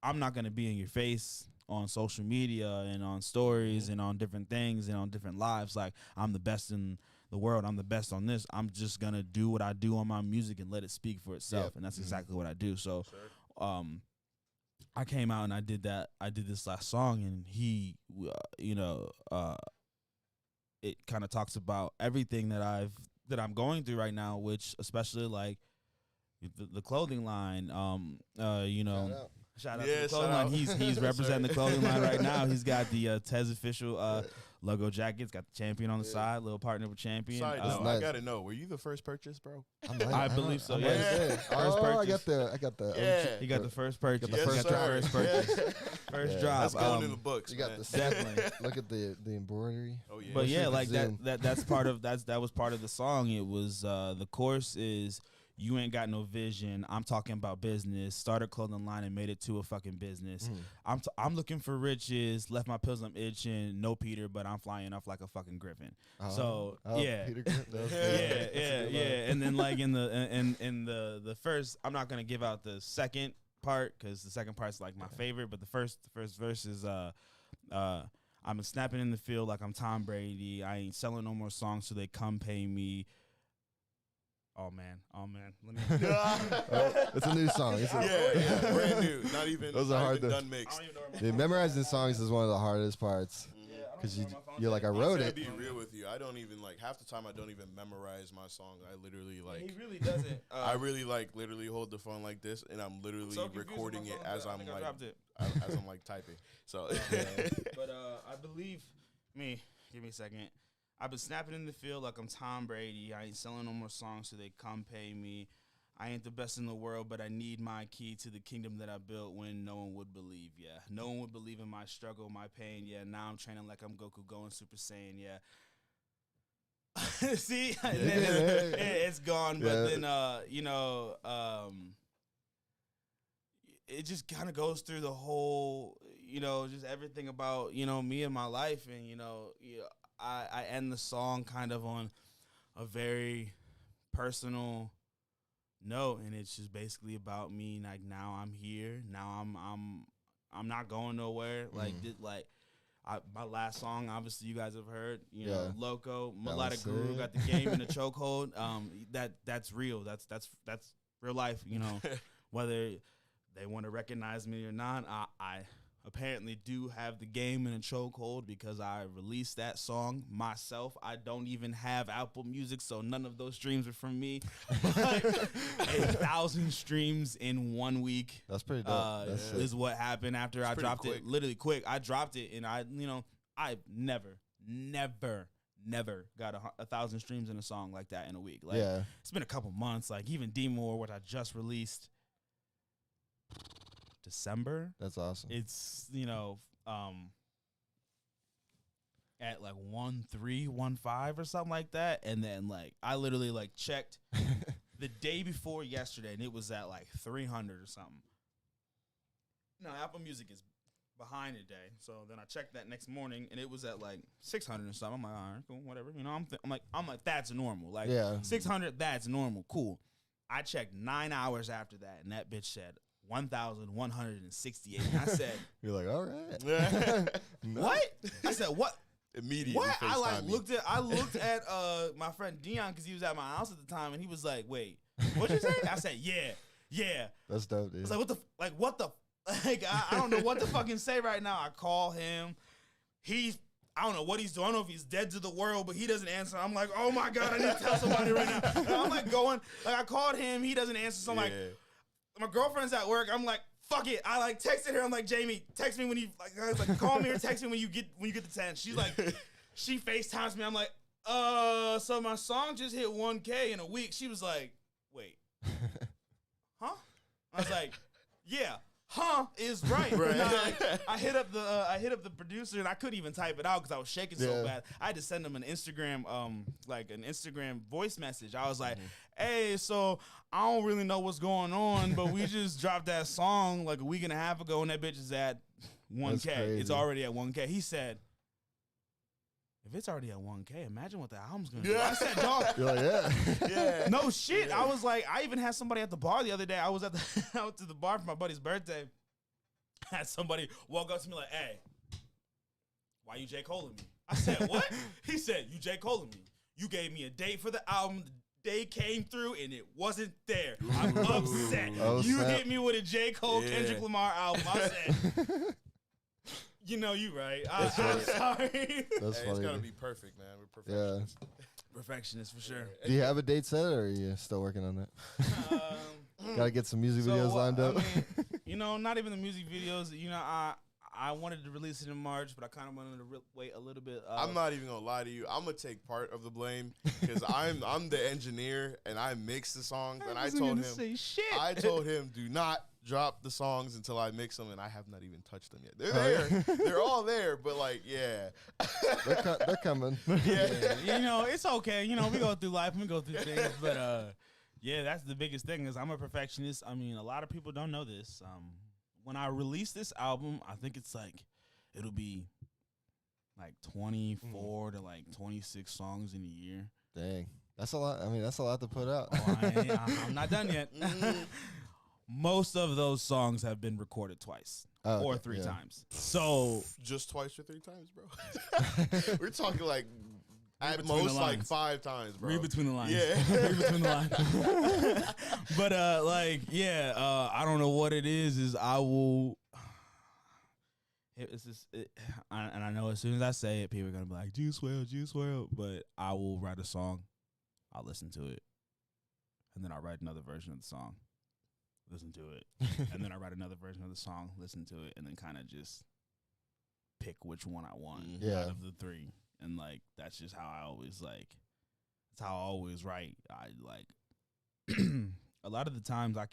I'm not gonna be in your face on social media and on stories and on different things and on different lives like I'm the best in the world. I'm the best on this. I'm just gonna do what I do on my music and let it speak for itself. And that's exactly what I do. So I came out and I did that. I did this last song, and he it kind of talks about everything that I'm going through right now, which especially like the clothing line. You know, shout out to the clothing line. He's representing the clothing line right now. He's got the Tezé official logo jackets. Got the champion on the side. Little partner with champion. Sorry, I gotta know. Were you the first purchase, bro? I believe so. Yeah. First purchase. I got the. Yeah. He got the first purchase. First purchase. First drop. That's going in the books. You got the definitely. Look at the embroidery. Oh yeah. But yeah, like that's part of that was part of the song. It was the chorus is you ain't got no vision. I'm talking about business. Started clothing line and made it to a fucking business. I'm looking for riches. Left my pills, I'm itching. No Peter, but I'm flying off like a fucking griffin. Yeah, Peter yeah. And then like in the first, I'm not gonna give out the second part because the second part's like my favorite. But the first verse is I'm snapping in the field like I'm Tom Brady. I ain't selling no more songs so they come pay me. Oh man. Let me. It's a new song. Brand new. Not even. Those are hard done mixed. Memorizing songs is one of the hardest parts because you're like I wrote it. To be real with you, I don't even like half the time. I don't even memorize my song. I literally like. He really doesn't. I really like literally hold the phone like this, and I'm literally recording it as I'm like as I'm like typing. So. But I believe give me a second. I've been snapping in the field like I'm Tom Brady. I ain't selling no more songs so they come pay me. I ain't the best in the world, but I need my key to the kingdom that I built when no one would believe, yeah. No one would believe in my struggle, my pain, yeah. Now I'm training like I'm Goku going Super Saiyan, yeah. See? It's gone, but then, it just kind of goes through the whole, just everything about, me and my life and, I end the song kind of on a very personal note, and it's just basically about me. Like now I'm here. Now I'm not going nowhere. My last song, obviously you guys have heard. Loco, Melodic Guru got the game in a chokehold. That's real. That's real life. Whether they want to recognize me or not, I apparently do have the game in a chokehold because I released that song myself. I don't even have Apple Music, so none of those streams are from me. 1,000 streams in 1 week. That's pretty dope. Is what happened after I dropped it. Literally quick. I dropped it, and I've never got 1,000 streams in a song like that in a week. It's been a couple months. Like even D-More, what I just released. December. That's awesome. It's at like 1.3, or something like that, and then like I literally like checked the day before yesterday, and it was at like 300 or something. Now Apple Music is behind a day, so then I checked that next morning, and it was at like 600 or something. I'm like, all right, cool, whatever. I'm like that's normal. Like 600, that's normal, cool. I checked 9 hours after that, and that bitch said 1,168. And I said, "You're like, all right." What? I said, "What?" Immediately. What? I looked at my friend Dion because he was at my house at the time, and he was like, "Wait, what'd you say?" I said, "Yeah." That's dope, dude. I was like, what the I don't know what to fucking say right now. I call him. I don't know what he's doing. I don't know if he's dead to the world, but he doesn't answer. I'm like, oh my God, I need to tell somebody right now. And I'm like I called him. He doesn't answer. So I'm like, my girlfriend's at work. I'm like, fuck it. I like texted her. I'm like, Jamie, text me when you like call me or text me when you get the 10. She's like, she FaceTimes me. I'm like, so my song just hit 1K in a week. She was like, wait, huh? I was like, yeah. Huh is right. I hit up the producer, and I couldn't even type it out because I was shaking so bad. I had to send him an Instagram voice message. I was like, hey, so I don't really know what's going on, but we just dropped that song like a week and a half ago, and that bitch is at 1K. It's already at 1K. He said, if it's already at 1K, imagine what the album's gonna do. I said, dog. You're like, yeah. No shit. Yeah. I was like, I even had somebody at the bar the other day. I was I went to the bar for my buddy's birthday. I had somebody walk up to me like, hey, why you J. Cole'ing me? I said, what? He said, you J. Cole'ing me. You gave me a date for the album. The day came through and it wasn't there. I'm upset. You hit me with a J. Cole Kendrick Lamar album. I said, You know you right. I'm sorry. That's Hey, funny. it's gotta be perfect, man. We're perfectionists. Perfectionist for sure. Do you have a date set, or are you still working on that? Gotta get some music videos lined up. I mean, not even the music videos. I wanted to release it in March, but I kind of wanted to wait a little bit. I'm not even gonna lie to you. I'm gonna take part of the blame because I'm the engineer and I mix the songs. And I told him, do not drop the songs until I mix them, and I have not even touched them yet. They're there. They're all there, but like, yeah, they're coming. Yeah, it's okay. We go through life and we go through things, but yeah, that's the biggest thing is I'm a perfectionist. I mean, a lot of people don't know this. When I release this album, I think it's like it'll be like 24 to like 26 songs in a year. Dang, that's a lot. I mean, that's a lot to put out. I'm not done yet. Most of those songs have been recorded twice or three times. So just twice or 3 times, bro. We're talking like at most like 5 times, bro. Read between the lines. Yeah. Read between the lines. But I don't know what it is. Is I will. It's just, and I know as soon as I say it, people are gonna be like, "Juice WRLD." But I will write a song, I'll listen to it, and then I'll write another version of the song, listen to it, and then I write another version of the song, listen to it, and then kind of just pick which one I want out of the 3. And like that's just how I always that's how I always write. I like a lot of the times I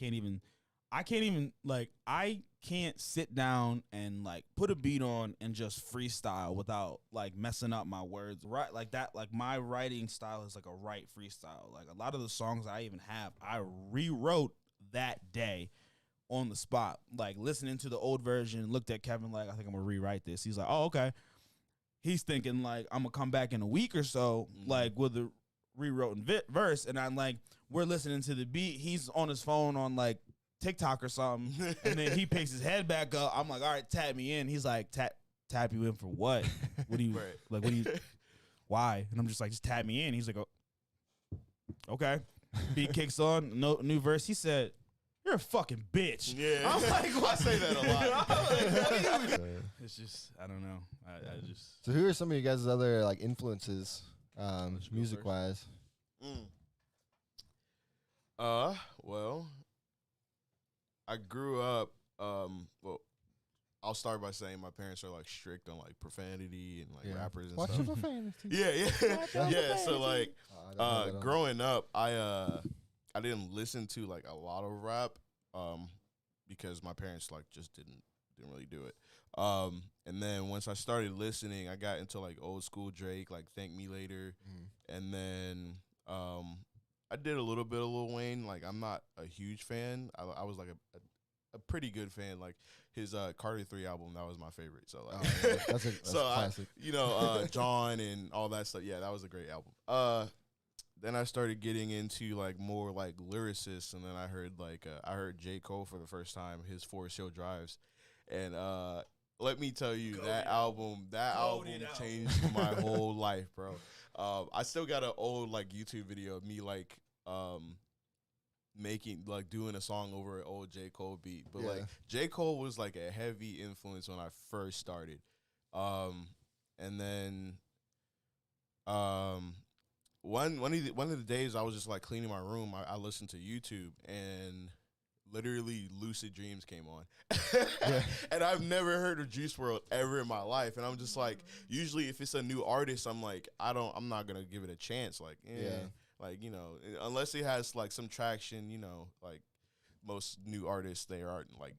can't sit down and like put a beat on and just freestyle without like messing up my words. Right, like that. Like my writing style is like a right freestyle. Like a lot of the songs I even have, I rewrote that day on the spot. Like listening to the old version, looked at Kevin like, I think I'm gonna rewrite this. He's like, oh, okay. He's thinking like I'm gonna come back in a week or so, like with a rewritten verse, and I'm like, we're listening to the beat. He's on his phone on like TikTok or something, and then he picks his head back up. I'm like, all right, tap me in. He's like, tap you in for what? What do you like? What do you? Why? And I'm just like, just tap me in. He's like, oh, okay. Beat kicks on, no new verse. He said, "You're a fucking bitch." Yeah, I'm like, I say that a lot. It's just, I don't know. I just. So, who are some of you guys' other like influences, music wise? Well, I grew up. Well, I'll start by saying my parents are like strict on like profanity and like rappers and Watch stuff. your profanity. Yeah. So like, growing up, I didn't listen to like a lot of rap, because my parents like just didn't really do it. And then once I started listening, I got into like old school Drake, like Thank Me Later, and then I did a little bit of Lil Wayne. Like I'm not a huge fan. I was like a pretty good fan. Like his Carter 3 album, that was my favorite. So like, that's classic. John and all that stuff. Yeah, that was a great album. Then I started getting into like more like lyricists, and then I heard J. Cole for the first time, his Forest Hill Drives, and let me tell you, that album changed my whole life, bro. I still got an old like YouTube video of me like doing a song over an old J. Cole beat, but like J. Cole was like a heavy influence when I first started, and then one of the days I was just like cleaning my room, I listened to YouTube, and literally Lucid Dreams came on. And I've never heard of Juice WRLD ever in my life, and I'm just like, usually if it's a new artist, I'm like, I'm not gonna give it a chance, like like, unless it has like some traction, like most new artists, they aren't like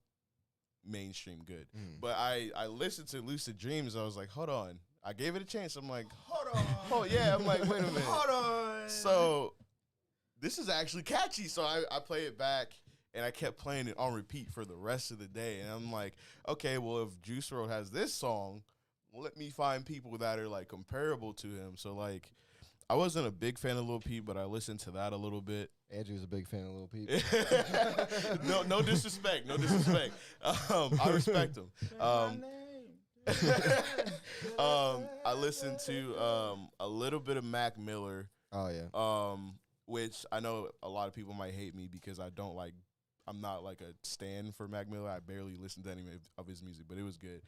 mainstream good. But I listened to Lucid Dreams, I was like, hold on, I gave it a chance. I'm like, hold on. Oh yeah, I'm like, wait a minute. Hold on. So this is actually catchy. So I play it back, and I kept playing it on repeat for the rest of the day. And I'm like, okay, well, if Juice WRLD has this song, let me find people that are like comparable to him. So like, I wasn't a big fan of Lil Peep, but I listened to that a little bit. Andrew's a big fan of Lil Peep. No disrespect. No disrespect. I respect him. I listened to a little bit of Mac Miller. Oh yeah. Which I know a lot of people might hate me because I don't like I'm not like a stan for Mac Miller. I barely listen to any of his music, but it was good.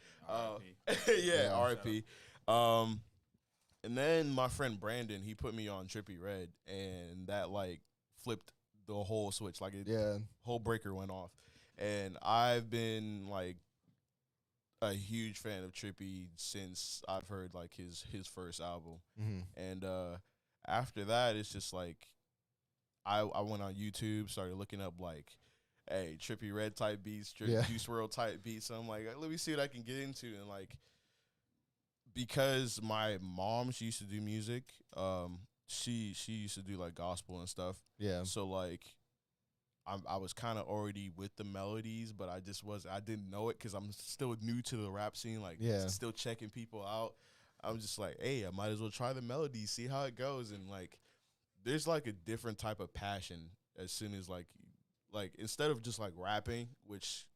Yeah, R.I.P. And then my friend Brandon, he put me on Trippie Redd, and that like flipped the whole switch. Like whole breaker went off, and I've been like a huge fan of Trippie since I've heard like his first album, and after that, it's just like I went on YouTube, started looking up like, hey, Trippie Redd type beats, Juice WRLD type beats. So I'm like, let me see what I can get into, and like, because my mom, she used to do music, she used to do like gospel and stuff. Yeah. So like, I was kind of already with the melodies, but I didn't know it because I'm still new to the rap scene, like still checking people out. I'm just like, hey, I might as well try the melodies, see how it goes, and like, there's like a different type of passion as soon as like instead of just like rapping, which,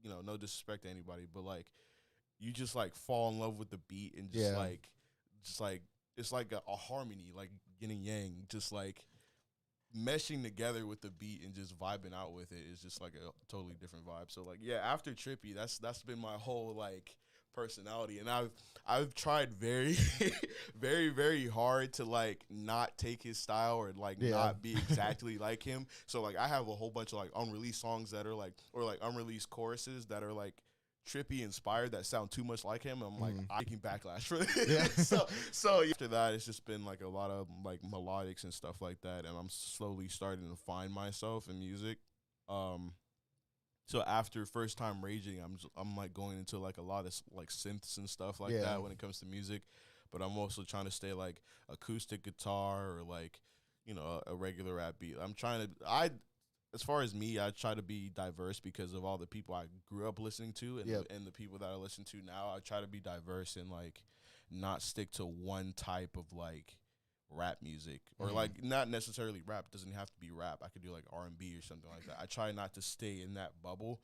you know, no disrespect to anybody, but like you just like fall in love with the beat and just like it's like a harmony, like yin and yang, just like meshing together with the beat and just vibing out with it is just like a totally different vibe. So like, yeah, after Trippie, that's been my whole like personality, and I've tried very very, very hard to like not take his style or like not be exactly like him. So like I have a whole bunch of like unreleased songs that are like, or like unreleased choruses that are like Trippie inspired that sound too much like him. I'm like, I'm taking backlash for this. So after that, it's just been like a lot of like melodics and stuff like that, and I'm slowly starting to find myself in music. So after First Time Raging, I'm like going into like a lot of like synths and stuff like that when it comes to music, but I'm also trying to stay like acoustic guitar or like, you know, a regular rap beat. As far as me, I try to be diverse because of all the people I grew up listening to and the people that I listen to now. I try to be diverse and like not stick to one type of like rap music, or like not necessarily rap. It doesn't have to be rap. I could do like R&B or something like that. I try not to stay in that bubble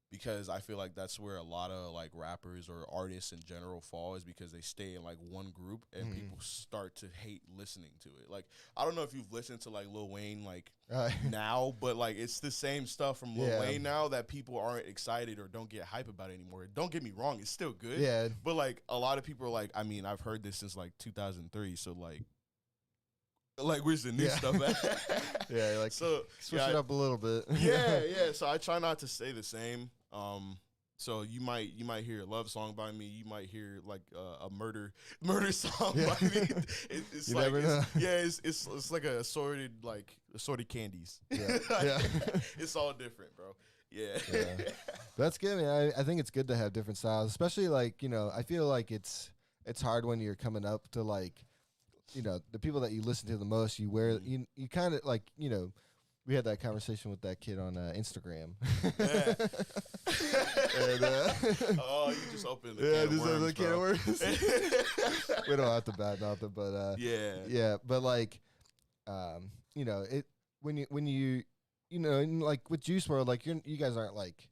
because I feel like that's where a lot of like rappers or artists in general fall, is because they stay in like one group and people start to hate listening to it. Like, I don't know if you've listened to like Lil Wayne like now, but like it's the same stuff from Lil Wayne now that people aren't excited or don't get hype about anymore. Don't get me wrong, it's still good. Yeah. But like a lot of people are like, I mean, I've heard this since like 2003, so like where's the new stuff at? Like so switch it up a little bit. So I try not to stay the same. So you might hear a love song by me. You might hear like a murder song by me. It's you like it's like assorted candies. It's all different, bro. Yeah. That's good, man. I think it's good to have different styles, especially like, you know, I feel like it's hard when you're coming up to like, you know, the people that you listen to the most, you wear, you kind of like, you know, we had that conversation with that kid on Instagram. And, you just opened the can of worms, we don't have to badmouth them, but yeah. But like, you know, it when you know, and like with Juice WRLD, like you guys aren't like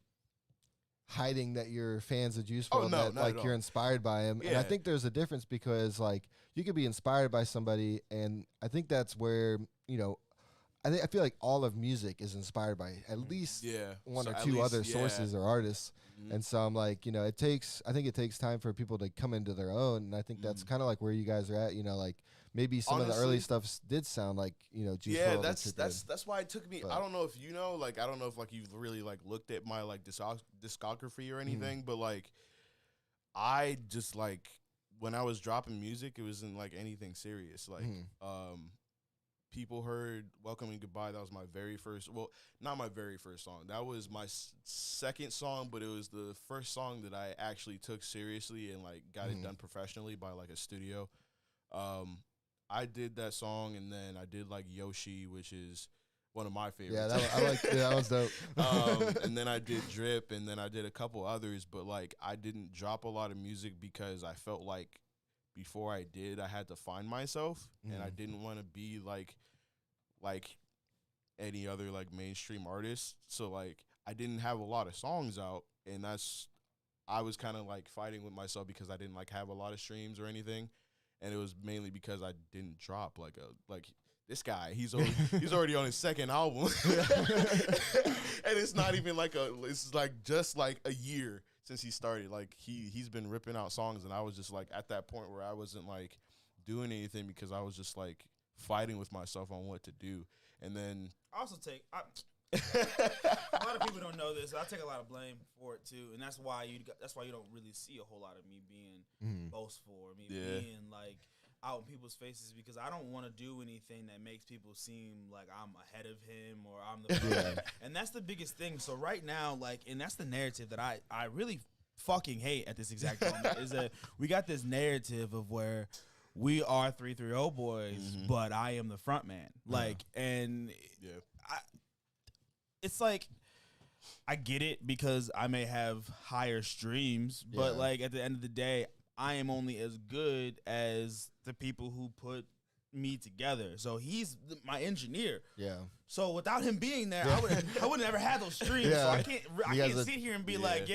hiding that you're fans of Juice WRLD, that like you're inspired by him. And I think there's a difference because like you could be inspired by somebody, and I think that's where, you know, I feel like all of music is inspired by at least one or two other sources or artists. And so I'm like, you know, I think it takes time for people to come into their own, and I think that's kind of like where you guys are at, you know, like maybe some of the early stuff did sound like, you know, Juice WRLD. That's why it took me. But I don't know if you know, like I don't know if like you've really like looked at my like discography or anything, but like I just like when I was dropping music, it wasn't like anything serious. Like people heard Welcome and Goodbye. That was my very first, well, not my very first song. That was my second song, but it was the first song that I actually took seriously and like got it done professionally by like a studio. I did that song, and then I did like Yoshi, which is one of my favorites. That was dope. And then I did Drip, and then I did a couple others, but like I didn't drop a lot of music because I felt like before I did, I had to find myself, and I didn't want to be like any other like mainstream artist. So like I didn't have a lot of songs out, and I was kind of like fighting with myself because I didn't like have a lot of streams or anything. And it was mainly because I didn't drop like this guy, he's already on his second album. And it's not even like it's like just like a year since he started. Like he's been ripping out songs, and I was just like at that point where I wasn't like doing anything because I was just like fighting with myself on what to do. And then I also take a lot of people don't know this. I take a lot of blame for it too, and that's why you don't really see a whole lot of me being boastful or me being like out in people's faces, because I don't want to do anything that makes people seem like I'm ahead of him or I'm the and that's the biggest thing. So right now, like, and that's the narrative that I really fucking hate at this exact moment is that we got this narrative of where we are 330 boys, but I am the front man. Like, and it's like, I get it because I may have higher streams, but like at the end of the day, I am only as good as the people who put me together. So he's my engineer. Yeah. So without him being there, I would never have those streams. So I can't sit here and be like,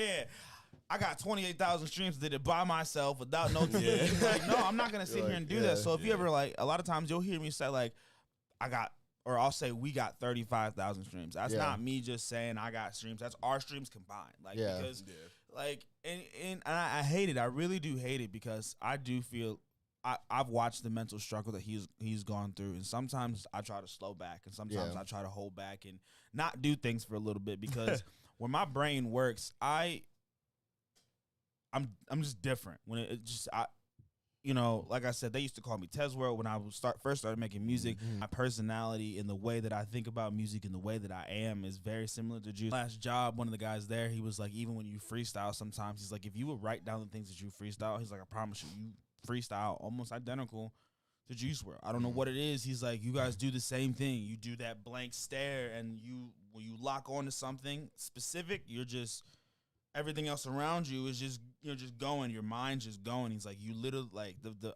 I got 28,000 streams, did it by myself without no team. Like, no, I'm not gonna sit here and do that. So if you ever like, a lot of times you'll hear me say like, I'll say we got 35,000 streams. That's not me just saying I got streams. That's our streams combined. Like because like and I hate it. I really do hate it because I do feel I've watched the mental struggle that he's gone through, and sometimes I try to slow back, and sometimes I try to hold back and not do things for a little bit because when my brain works, I'm just different. When you know, like I said, they used to call me Tezé when I first started making music. My personality and the way that I think about music and the way that I am is very similar to Juice. Last job, one of the guys there, he was like, even when you freestyle sometimes, he's like, if you would write down the things that you freestyle, he's like, I promise you freestyle almost identical to Juice WRLD. I don't know what it is. He's like, you guys do the same thing. You do that blank stare, and when you lock on to something specific, you're just... everything else around you is just, you're just going. Your mind's just going. He's like, you literally, like, the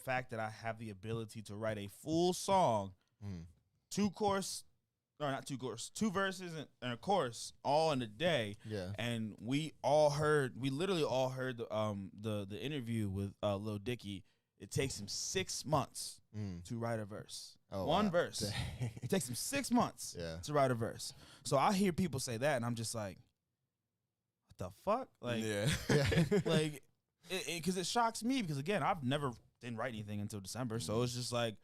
fact that I have the ability to write a full song, two verses and a chorus all in a day. Yeah. And we literally all heard the interview with Lil Dicky. It takes him 6 months to write a verse. One verse. It takes him 6 months to write a verse. So I hear people say that, and I'm just like, the fuck? Like, like, because it shocks me, because again, didn't write anything until December, so it's just like,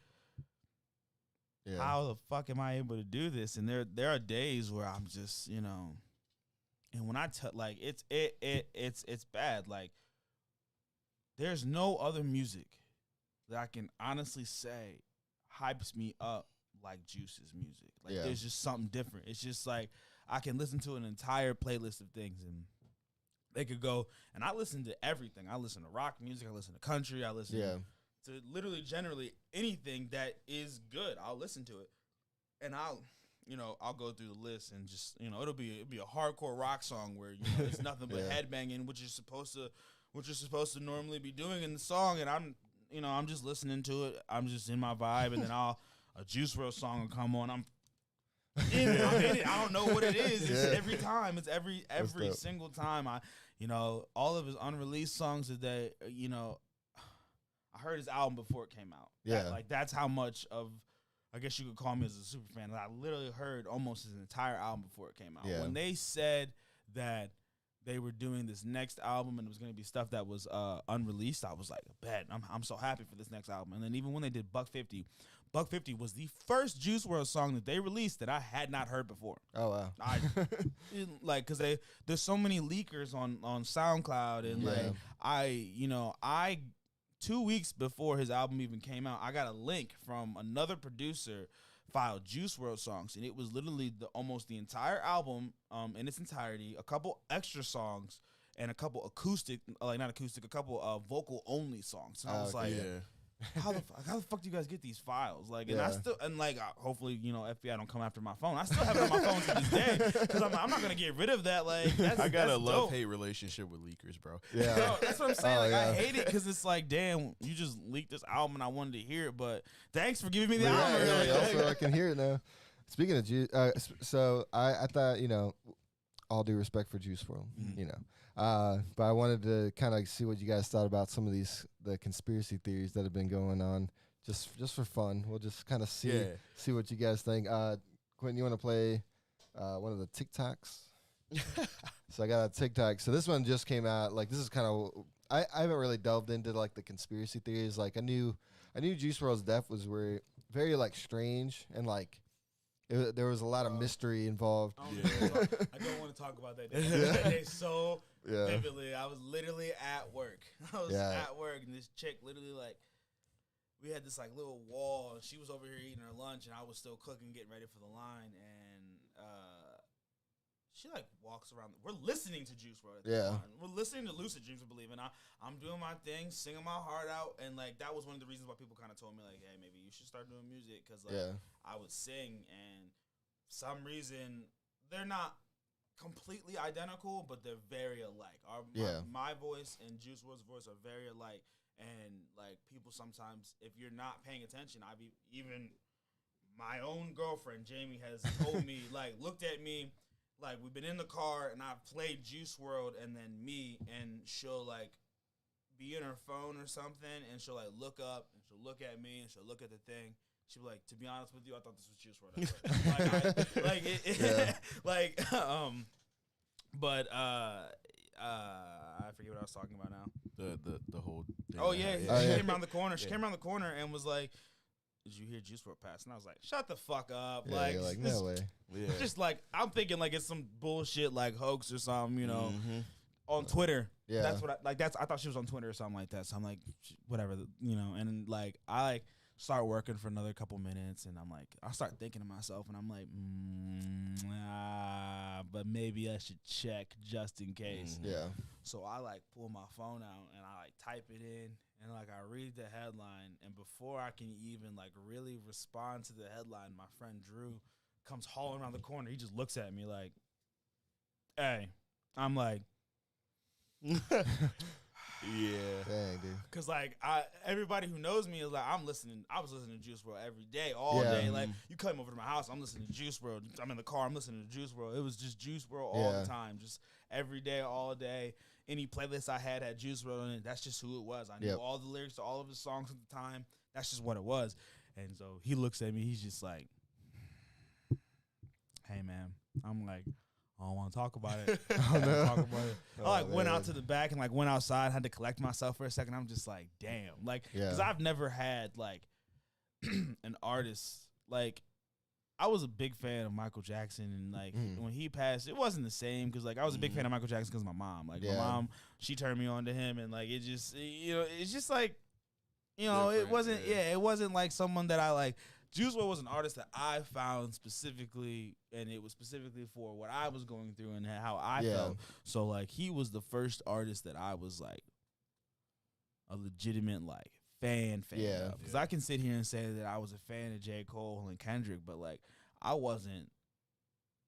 how the fuck am I able to do this? And there are days where I'm just, you know, and when I like, it's bad. Like, there's no other music that I can honestly say hypes me up like Juice's music. Like, there's just something different. It's just like, I can listen to an entire playlist of things, and they could go, and I listen to everything. I listen to rock music. I listen to country. I listen to literally, generally anything that is good. I'll listen to it, and I'll go through the list, and just, you know, it'll be a hardcore rock song where, you know, it's nothing but headbanging, which you're supposed to normally be doing in the song, and I'm just listening to it. I'm just in my vibe, and then a Juice WRLD song will come on. I'm in it. I don't know what it is. It's every time. It's every single time. All of his unreleased songs that, you know, I heard his album before it came out. Yeah. Like, that's how much of, I guess you could call me as a super fan. I literally heard almost his entire album before it came out. Yeah. When they said that they were doing this next album and it was going to be stuff that was unreleased, I was like, bet. I'm so happy for this next album. And then even when they did Buck 50 was the first Juice WRLD song that they released that I had not heard before. Oh, wow. Because there's so many leakers on SoundCloud, and I 2 weeks before his album even came out, I got a link from another producer filed Juice WRLD songs, and it was literally almost the entire album in its entirety, a couple extra songs, and a couple a couple vocal only songs. And I was like, how the fuck do you guys get these files? Like, and I still, and like, hopefully, you know, FBI don't come after my phone. I still have it on my phone to this day, because I'm not gonna get rid of that. Like, I got a love-hate relationship with leakers, bro. Yeah, no, that's what I'm saying. I hate it because it's like, damn, you just leaked this album and I wanted to hear it, but thanks for giving me the album. Also, I can hear it now. Speaking of Juice, so I thought, you know, all due respect for Juice WRLD, you know. But I wanted to kind of see what you guys thought about some of the conspiracy theories that have been going on, just for fun. We'll just kind of see what you guys think. Quentin, you want to play one of the TikToks? So I got a TikTok. So this one just came out. Like, this is kind of, I haven't really delved into like the conspiracy theories. Like, I knew Juice WRLD's death was very like strange, and like there was a lot of mystery involved. I don't want to talk about that day. That day so vividly. I was literally at work. I was at work, and this chick literally like, we had this like little wall, and she was over here eating her lunch, and I was still cooking, getting ready for the line, and she like walks around. We're listening to Juice WRLD. We're listening to Lucid Dreams, I believe, and I'm doing my thing, singing my heart out, and like that was one of the reasons why people kind of told me like, hey, maybe you should start doing music, because like I would sing, and for some reason they're not completely identical, but they're very alike. My voice and Juice WRLD's voice are very alike, and like people sometimes, if you're not paying attention, even my own girlfriend Jamie has told me like, looked at me. Like, we've been in the car, and I've played Juice WRLD and then me, and she'll, like, be in her phone or something, and she'll, like, look up, and she'll look at me, and she'll look at the thing. She'll be like, to be honest with you, I thought this was Juice WRLD. I forget what I was talking about now. The whole thing. Oh, yeah. She came around the corner. She came around the corner and was like, did you hear Juice WRLD pass? And I was like, shut the fuck up. Yeah, like no way. Yeah. Just like, I'm thinking like it's some bullshit like hoax or something, you know, on Twitter. Yeah. That's what I thought she was on Twitter or something like that. So I'm like, whatever, you know, and like, I like start working for another couple minutes, and I'm like, I start thinking to myself, and I'm like, but maybe I should check just in case. Yeah. So I like pull my phone out, and I like type it in. And, like, I read the headline, and before I can even, like, really respond to the headline, my friend Drew comes hauling around the corner. He just looks at me like, hey. I'm like, yeah. Dang, dude. Because, like, everybody who knows me is like, I was listening to Juice WRLD every day, all day. Like, you come over to my house, I'm listening to Juice WRLD. I'm in the car, I'm listening to Juice WRLD. It was just Juice WRLD all the time, just every day, all day. Any playlist I had Juice WRLD in it. That's just who it was. I knew all the lyrics to all of his songs at the time. That's just what it was. And so he looks at me. He's just like, hey, man. I'm like, I don't want to talk about it. I went out to the back and like went outside. Had to collect myself for a second. I'm just like, damn. Like, because I've never had like an artist like, I was a big fan of Michael Jackson, and like when he passed, it wasn't the same because like I was a big fan of Michael Jackson because my mom, like my mom, she turned me on to him, and like it just, you know, it's just like, you know, it wasn't, it wasn't like someone that I like. Juice WRLD was an artist that I found specifically, and it was specifically for what I was going through and how I felt. So like he was the first artist that I was like a legitimate like fan of. Because I can sit here and say that I was a fan of J. Cole and Kendrick, but like I wasn't,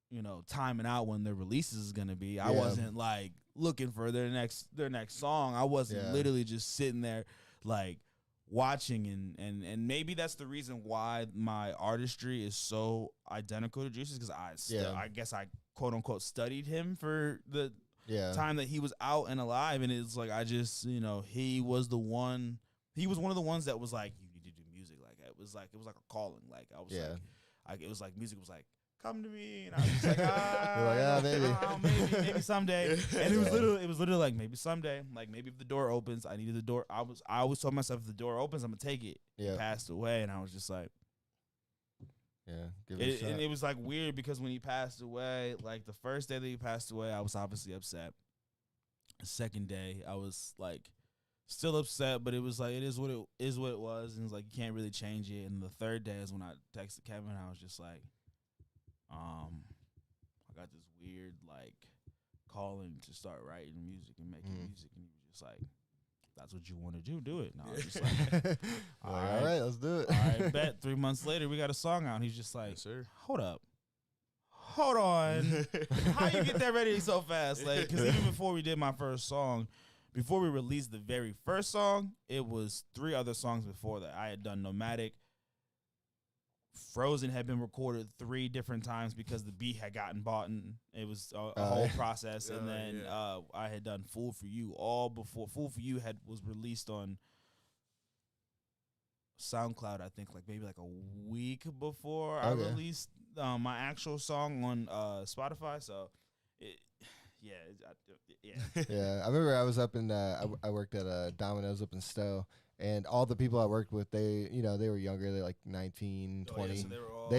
you know, timing out when their releases is gonna be. I wasn't like looking for their next song. I wasn't literally just sitting there like watching, and maybe that's the reason why my artistry is so identical to Juice's, because I guess I quote unquote studied him for the time that he was out and alive, and it's like I just, you know, he was one of the ones that was like, you need to do music. Like it was like a calling. Like I was like it was like music was like, come to me, and I was just like, maybe someday. And it was literally like, maybe someday, like maybe if the door opens, I needed the door. I always told myself, if the door opens, I'm gonna take it. He passed away, and I was just like, give it a shot. And it was like weird because when he passed away, like the first day that he passed away, I was obviously upset. The second day, I was like still upset, but it was like, it is what it was, and it's like you can't really change it. And the third day is when I texted Kevin, I was just like, I got this weird like calling to start writing music and making music, and he was just like, that's what you want to do it. And I was just like, all right, let's do it. All right, bet. 3 months later, we got a song out, and he's just like, sir, hold on, how you get that ready so fast? Like, because even before we did my first song, before we released the very first song, it was 3 other songs before that. I had done Nomadic, Frozen had been recorded 3 different times because the beat had gotten bought, and it was a whole process. And then I had done Fool for You all before Fool for You was released on SoundCloud, I think, like maybe like a week before I released my actual song on Spotify. So, yeah. I remember I was up in I worked at Domino's up in Stowe, and all the people I worked with, they were younger. They're like 19, 20. Yeah, so they were all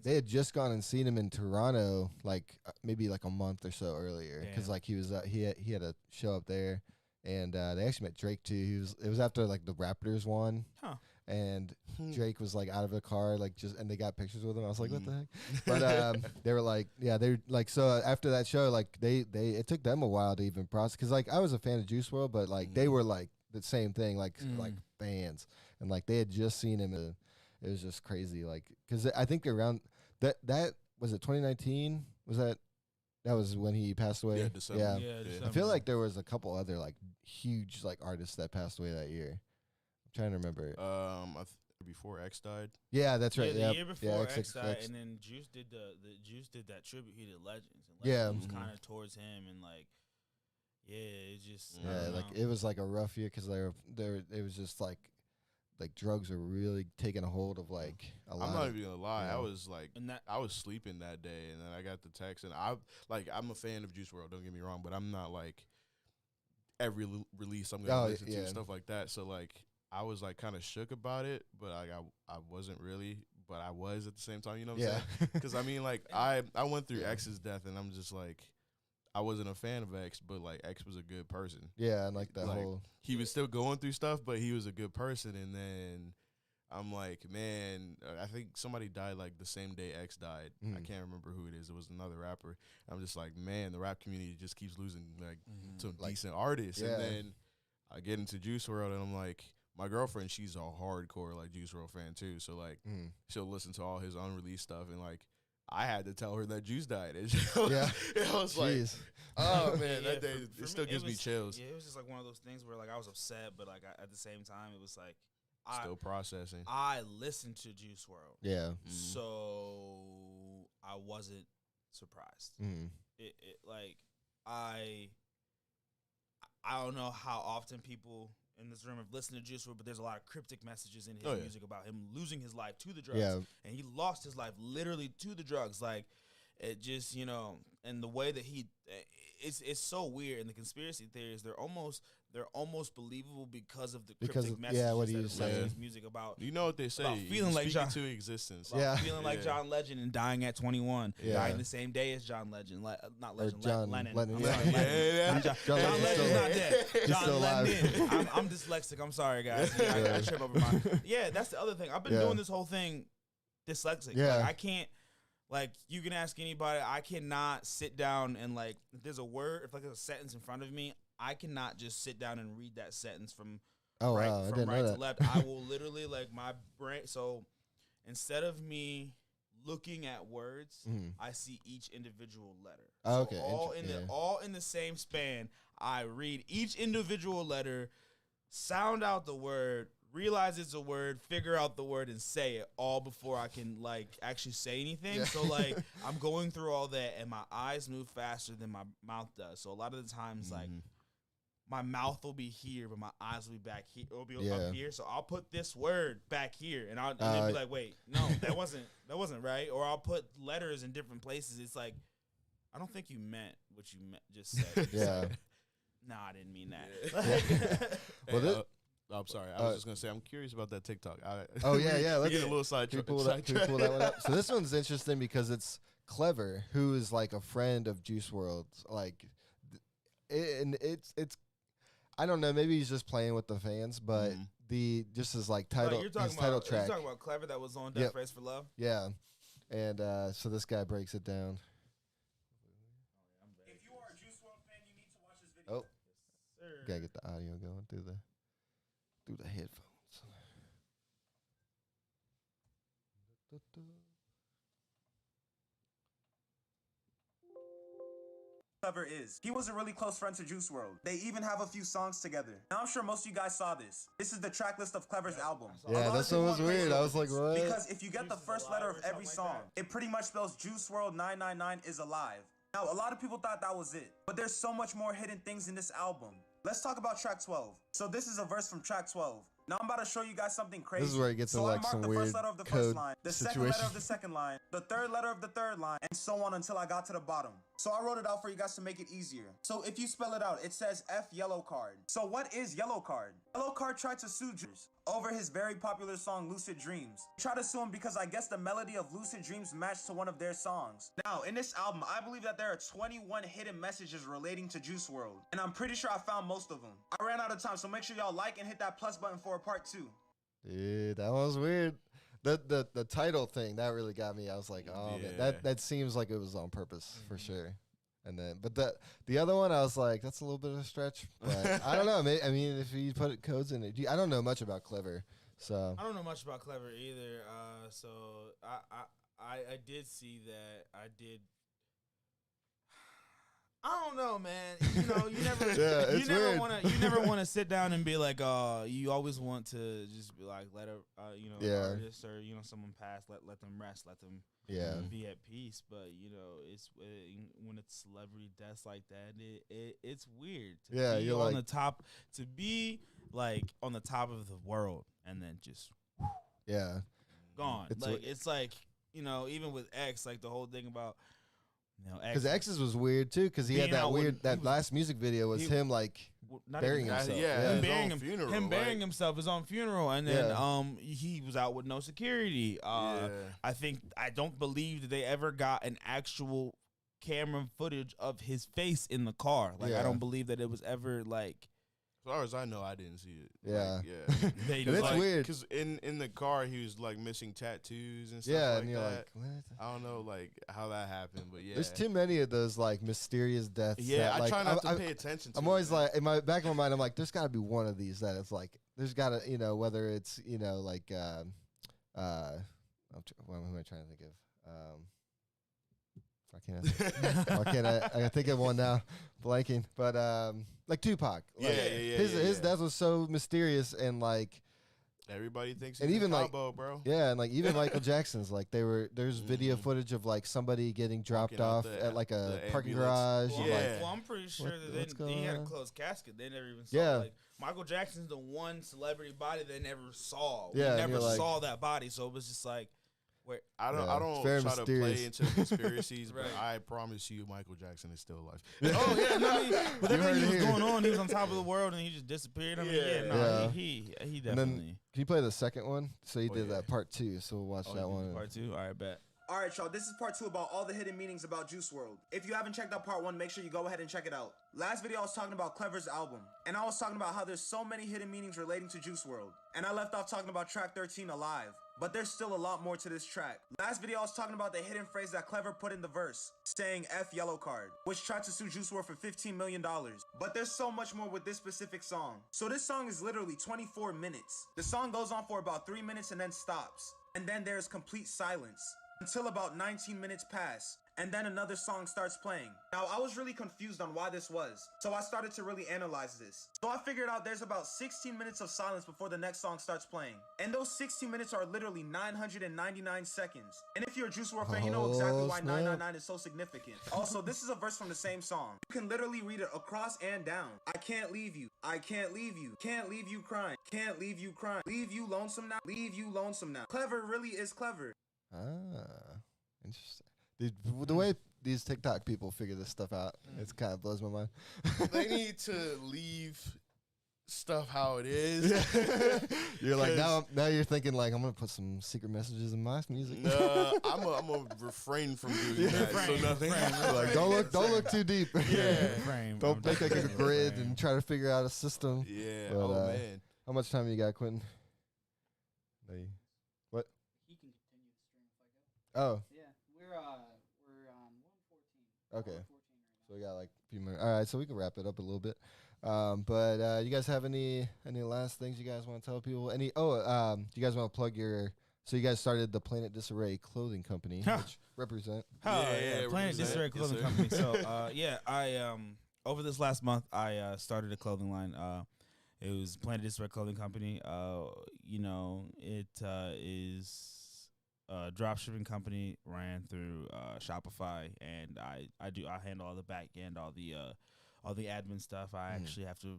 they had just gone and seen him in Toronto, like maybe like a month or so earlier, because like he was he had a show up there. And they actually met Drake too. It was after like the Raptors won, and Drake was like out of the car, like and they got pictures with him. I was like, what the heck? But they were like, they're like, so after that show, like it took them a while to even process, because like I was a fan of Juice WRLD, but like they were like the same thing, like fans, and like they had just seen him. It was just crazy, like because I think around that was it 2019? Was that? That was when he passed away. Yeah, December. Yeah. I feel like there was a couple other like huge like artists that passed away that year. I'm trying to remember. Before X died. Yeah, that's right. Yeah, the year before X died, and then Juice did Juice did that tribute. He did Legends. And Legends was kind of towards him, and like, it just it was like a rough year because it was just like drugs were really taking a hold of like a lot. I'm not even gonna lie. I was like, I was sleeping that day, and then I got the text, and I'm a fan of Juice WRLD. Don't get me wrong, but I'm not like every release I'm gonna listen to stuff like that. So like, I was like kind of shook about it, but I wasn't really, but I was at the same time. You know what I'm saying? Because I mean, like I went through X's death, and I'm just like, I wasn't a fan of X, but like X was a good person. Yeah, and like that whole he was still going through stuff, but he was a good person. And then I'm like, man, I think somebody died like the same day X died. I can't remember who it is. It was another rapper. I'm just like, man, the rap community just keeps losing like some decent artists. And then I get into Juice WRLD, and I'm like, my girlfriend, she's a hardcore like Juice WRLD fan too. So like, she'll listen to all his unreleased stuff, and like, I had to tell her that Juice died. And I was like, oh, man, that day, it still gives me chills. Yeah, it was just like one of those things where like I was upset, but like at the same time, it was like, still processing. I listened to Juice WRLD. Yeah. So I wasn't surprised. It like, I don't know how often people in this room have listened to Juice WRLD, but there's a lot of cryptic messages in his music about him losing his life to the drugs. Yeah. And he lost his life literally to the drugs. Like, it just, and the way that it's so weird. And the conspiracy theories, they're almost believable because of the cryptic messages what he that in his music about. You know what they say? Feeling like John to existence. Feeling like John Legend and dying at 21. Dying the same day as John Legend. Not Legend, Lennon. Lennon. John Legend's not dead. John Lennon. I'm dyslexic. I'm sorry, guys. I trip over my. Yeah, that's the other thing. I've been doing this whole thing dyslexic. Yeah. Like, I can't. Like, you can ask anybody. I cannot sit down and like, if there's a word, if like there's a sentence in front of me, I cannot just sit down and read that sentence from right to left. I will literally, like, my brain. So instead of me looking at words, I see each individual letter. Oh, okay. So all in the same span, I read each individual letter, sound out the word, realize it's a word, figure out the word, and say it all before I can like actually say anything. So like, I'm going through all that, and my eyes move faster than my mouth does. So a lot of the times, like, my mouth will be here, but my eyes will be back here. It'll be up here. So I'll put this word back here, and they'll be like, "Wait, no, that wasn't right." Or I'll put letters in different places. It's like, I don't think you meant what you just said. No, I didn't mean that. Well, I'm sorry. I was just gonna say I'm curious about that TikTok. Let's get a little sidetrack. Pull that one up. So this one's interesting because it's Clever, who is like a friend of Juice WRLD. Like, and it's. I don't know. Maybe he's just playing with the fans, but just his like title, title track. You're talking about Clever that was on Death Race for Love. Yeah, and so this guy breaks it down. If you are a Juice WRLD fan, you need to watch this video. Oh, yes, gotta get the audio going through the headphones. Clever is. He was a really close friend to Juice WRLD. They even have a few songs together. Now I'm sure most of you guys saw this. This is the track list of Clever's album. Yeah, that's what was weird. I was like, what? Because if you get the first letter of every song, it pretty much spells Juice WRLD 999 is alive. Now, a lot of people thought that was it, but there's so much more hidden things in this album. Let's talk about track 12. So this is a verse from track 12. Now I'm about to show you guys something crazy. This is where it gets in like some weird the first letter of the first line, the second letter of the second line, the third letter of the third line, and so on until I got to the bottom. So I wrote it out for you guys to make it easier. So if you spell it out, it says F Yellow Card. So what is Yellow Card? Yellow Card tried to sue Juice over his very popular song Lucid Dreams. He tried to sue him because I guess the melody of Lucid Dreams matched to one of their songs. Now, in this album, I believe that there are 21 hidden messages relating to Juice WRLD, and I'm pretty sure I found most of them. I ran out of time, so make sure y'all like and hit that plus button for a part 2. Dude, that was weird. The title thing, that really got me. I was like, oh man, that seems like it was on purpose for sure. And then, but the other one, I was like, that's a little bit of a stretch. But I don't know. I mean, if you put codes in it, I don't know much about Clever, so I don't know much about Clever either. So I did see that. I don't know, man. You know, you never, you never want to sit down and be like, you always want to just be like, let an artist or someone pass, let them rest, let them be at peace. But it's when it's celebrity deaths like that, it's weird. To be on the top, to be like on the top of the world and then just gone. It's like even with X, like the whole thing about. Because X's was weird too, because he had that last music video was him like burying himself. Him burying himself, his own funeral, and then he was out with no security. I don't believe that they ever got an actual camera footage of his face in the car. Like I don't believe that it was ever like. As far as I know, I didn't see it. Yeah, it's weird because in the car he was like missing tattoos and stuff like and you're that. like, what? I don't know like how that happened, but there's too many of those like mysterious deaths. Yeah, that, I try not to pay attention to. I'm always like in my back of my mind, I'm like, there's got to be one of these that it's like, there's got to whether it's like what am I trying to think of? I can think of one now, blanking. But like Tupac, his death was so mysterious and like everybody thinks. And even combo, bro. Yeah, and like even Michael Jackson's like there's video footage of like somebody getting dropped off at like a parking garage. Well, I'm pretty sure that he had a closed casket. They never even saw. Like Michael Jackson's the one celebrity body they never saw. We never saw that body, so it was just like. I don't try to play into conspiracies, but I promise you, Michael Jackson is still alive. But everything he was going on, he was on top of the world and he just disappeared. He definitely. And then, can you play the second one? So you did that part 2, so we'll watch that one. Part 2, all right, bet. All right, y'all, this is part 2 about all the hidden meanings about Juice WRLD. If you haven't checked out part 1, make sure you go ahead and check it out. Last video, I was talking about Clever's album, and I was talking about how there's so many hidden meanings relating to Juice WRLD. And I left off talking about track 13, Alive. But there's still a lot more to this track. Last video, I was talking about the hidden phrase that Clever put in the verse, saying F Yellow Card, which tried to sue Juice WRLD for $15 million. But there's so much more with this specific song. So this song is literally 24 minutes. The song goes on for about 3 minutes and then stops. And then there's complete silence until about 19 minutes pass. And then another song starts playing. Now, I was really confused on why this was, so I started to really analyze this. So I figured out there's about 16 minutes of silence before the next song starts playing. And those 16 minutes are literally 999 seconds. And if you're a Juice WRLD fan, you know exactly why 999 is so significant. Also, this is a verse from the same song. You can literally read it across and down. I can't leave you. I can't leave you. Can't leave you crying. Can't leave you crying. Leave you lonesome now. Leave you lonesome now. Clever really is clever. Interesting. The way these TikTok people figure this stuff out, it kind of blows my mind. They need to leave stuff how it is. You're like now you're thinking like I'm gonna put some secret messages in my music. No, I'm gonna refrain from doing that. So nothing. Like don't look too deep. Don't make like a grid and try to figure out a system. Yeah. But, Man. How much time you got, Quentin? What? He can continue the stream if I go. Oh. Yeah, we're on 114. Okay. So we got like a few minutes. All right, so we can wrap it up a little bit. But you guys have any last things you guys want to tell people? Do you guys want to plug your So you guys started the Planet Disarray clothing company, which represent. Planet Disarray clothing company. So I over this last month I started a clothing line. It was Planet Disarray clothing company. It is a drop shipping company, ran through Shopify, and I handle all the back end, all the admin stuff. I actually have to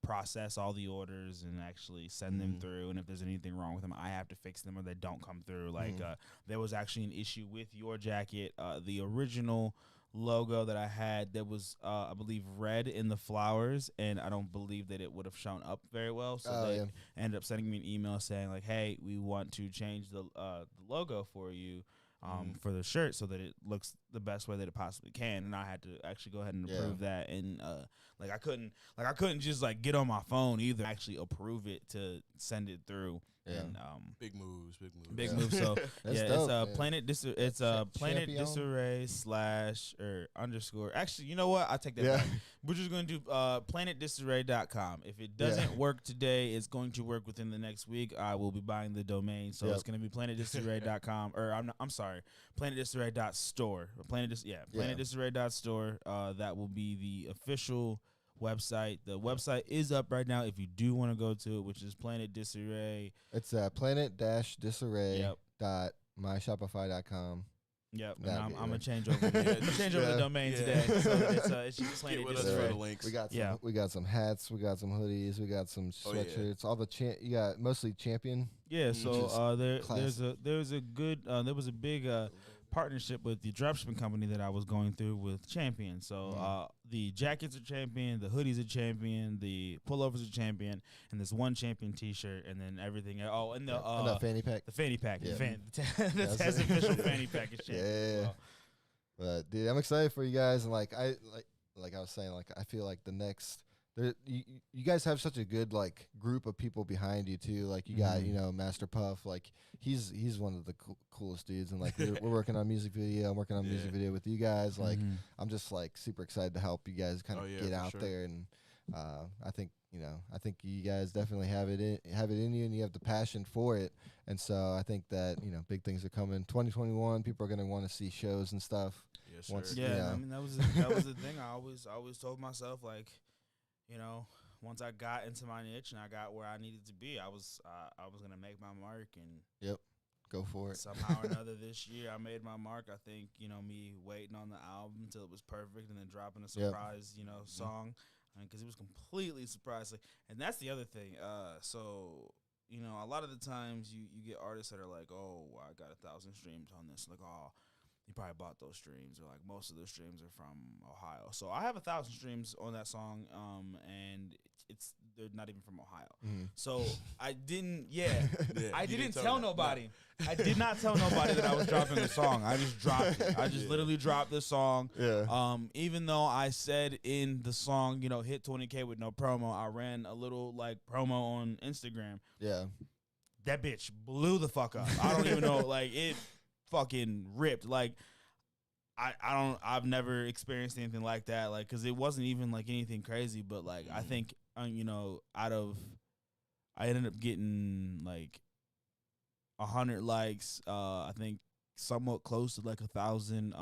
process all the orders and actually send them through. And if there's anything wrong with them, I have to fix them or they don't come through. Like there was actually an issue with your jacket. The original logo that I had, there was I believe red in the flowers, and I don't believe that it would have shown up very well. So they ended up sending me an email saying like, hey, we want to change the logo for you. For the shirt so that it looks the best way that it possibly can, and I had to actually go ahead and approve that, and I couldn't just like get on my phone either, actually approve it to send it through. And big moves. So dope, it's Planet Disarray / _ actually, you know what, I take that back. We're just going to do planetdisarray.com. If it doesn't work today, it's going to work within the next week. I will be buying the domain, so it's going to be planetdisarray.com, or I'm sorry, planetdisarray.store. Planetdisarray.store. That will be the official website. The website is up right now if you do want to go to it, which is Planet Disarray. It's planet-disarray.myshopify.com. Yep, and I'm gonna change over. The domain today. So it's just Planet Disarray. We got some hats, we got some hoodies, we got some sweatshirts. All the you got mostly Champion. Yeah, so there was a big partnership with the dropshipping company that I was going through with Champion. So the jackets are Champion, the hoodies are Champion, the pullovers are Champion, and this one Champion T-shirt, and then everything. Oh, and the fanny pack. The fanny pack. Yeah. The Tezé official fanny pack is Champion. Yeah. But dude, I'm excited for you guys, and like I was saying, like I feel like the next. You guys have such a good like group of people behind you too. Like you got Master Puff, like he's one of the coolest dudes, and like we're working on music video. I'm working on music video with you guys. Like I'm just like super excited to help you guys kind of get out there, and I think you guys definitely have it in you, and you have the passion for it. And so I think that big things are coming. 2021, people are gonna want to see shows and stuff. Yes, sir. I mean that was the thing. I always told myself, like, once I got into my niche and I got where I needed to be, I was gonna make my mark, and go for it. Somehow or another this year I made my mark. I think me waiting on the album until it was perfect and then dropping a surprise song, because it was completely surprising. And that's the other thing. So a lot of the times you get artists that are like, oh, I got 1,000 streams on this, like, oh, you probably bought those streams, or like most of those streams are from Ohio. So I have 1,000 streams on that song, and they're not even from Ohio. So I didn't, I didn't tell nobody. No. I did not tell nobody that I was dropping the song. I just dropped it. I just literally dropped the song. Even though I said in the song, hit 20K with no promo, I ran a little like promo on Instagram. That bitch blew the fuck up. I don't even know, like it fucking ripped. Like I've never experienced anything like that, like, because it wasn't even like anything crazy, but like I think I ended up getting like 100 likes, I think somewhat close to like 1,000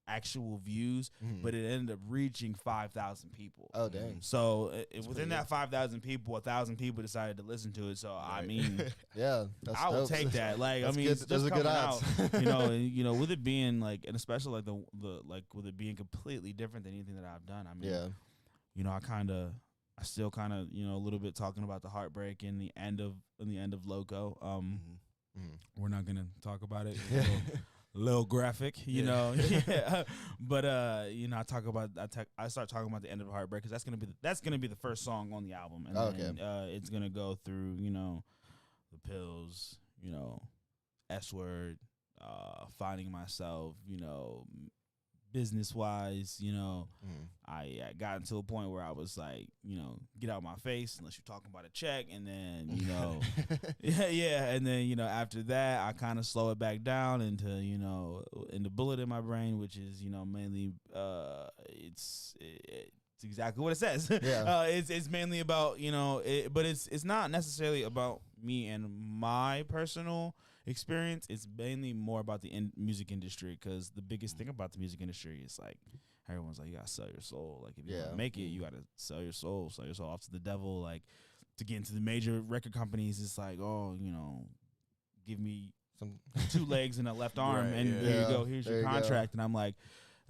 actual views, but it ended up reaching 5,000 people. Oh, dang. So within that 5,000 people, 1,000 people decided to listen to it. So I mean, I would take that. Like, I mean, it's just coming out, with it being like, and especially like the with it being completely different than anything that I've done. I mean, I still kind of, a little bit talking about the heartbreak in the end of Loco. We're not gonna talk about it. Little graphic, but I start talking about the end of Heartbreak, because that's gonna be the first song on the album, and then, it's gonna go through the pills, S word, finding myself, business wise, I got into a point where I was like, get out my face unless you're talking about a check, and then and then after that I kind of slow it back down into into bullet in my brain, which is mainly it's exactly what it says. It's mainly about but it's not necessarily about me and my personal experience, it's mainly more about the music industry, because the biggest thing about the music industry is like everyone's like, you gotta sell your soul. Like if you want to make it, you gotta sell your soul off to the devil. Like to get into the major record companies, it's like, oh, you know, give me some 2 legs and a left arm, and here you go, here's your contract. And I'm like,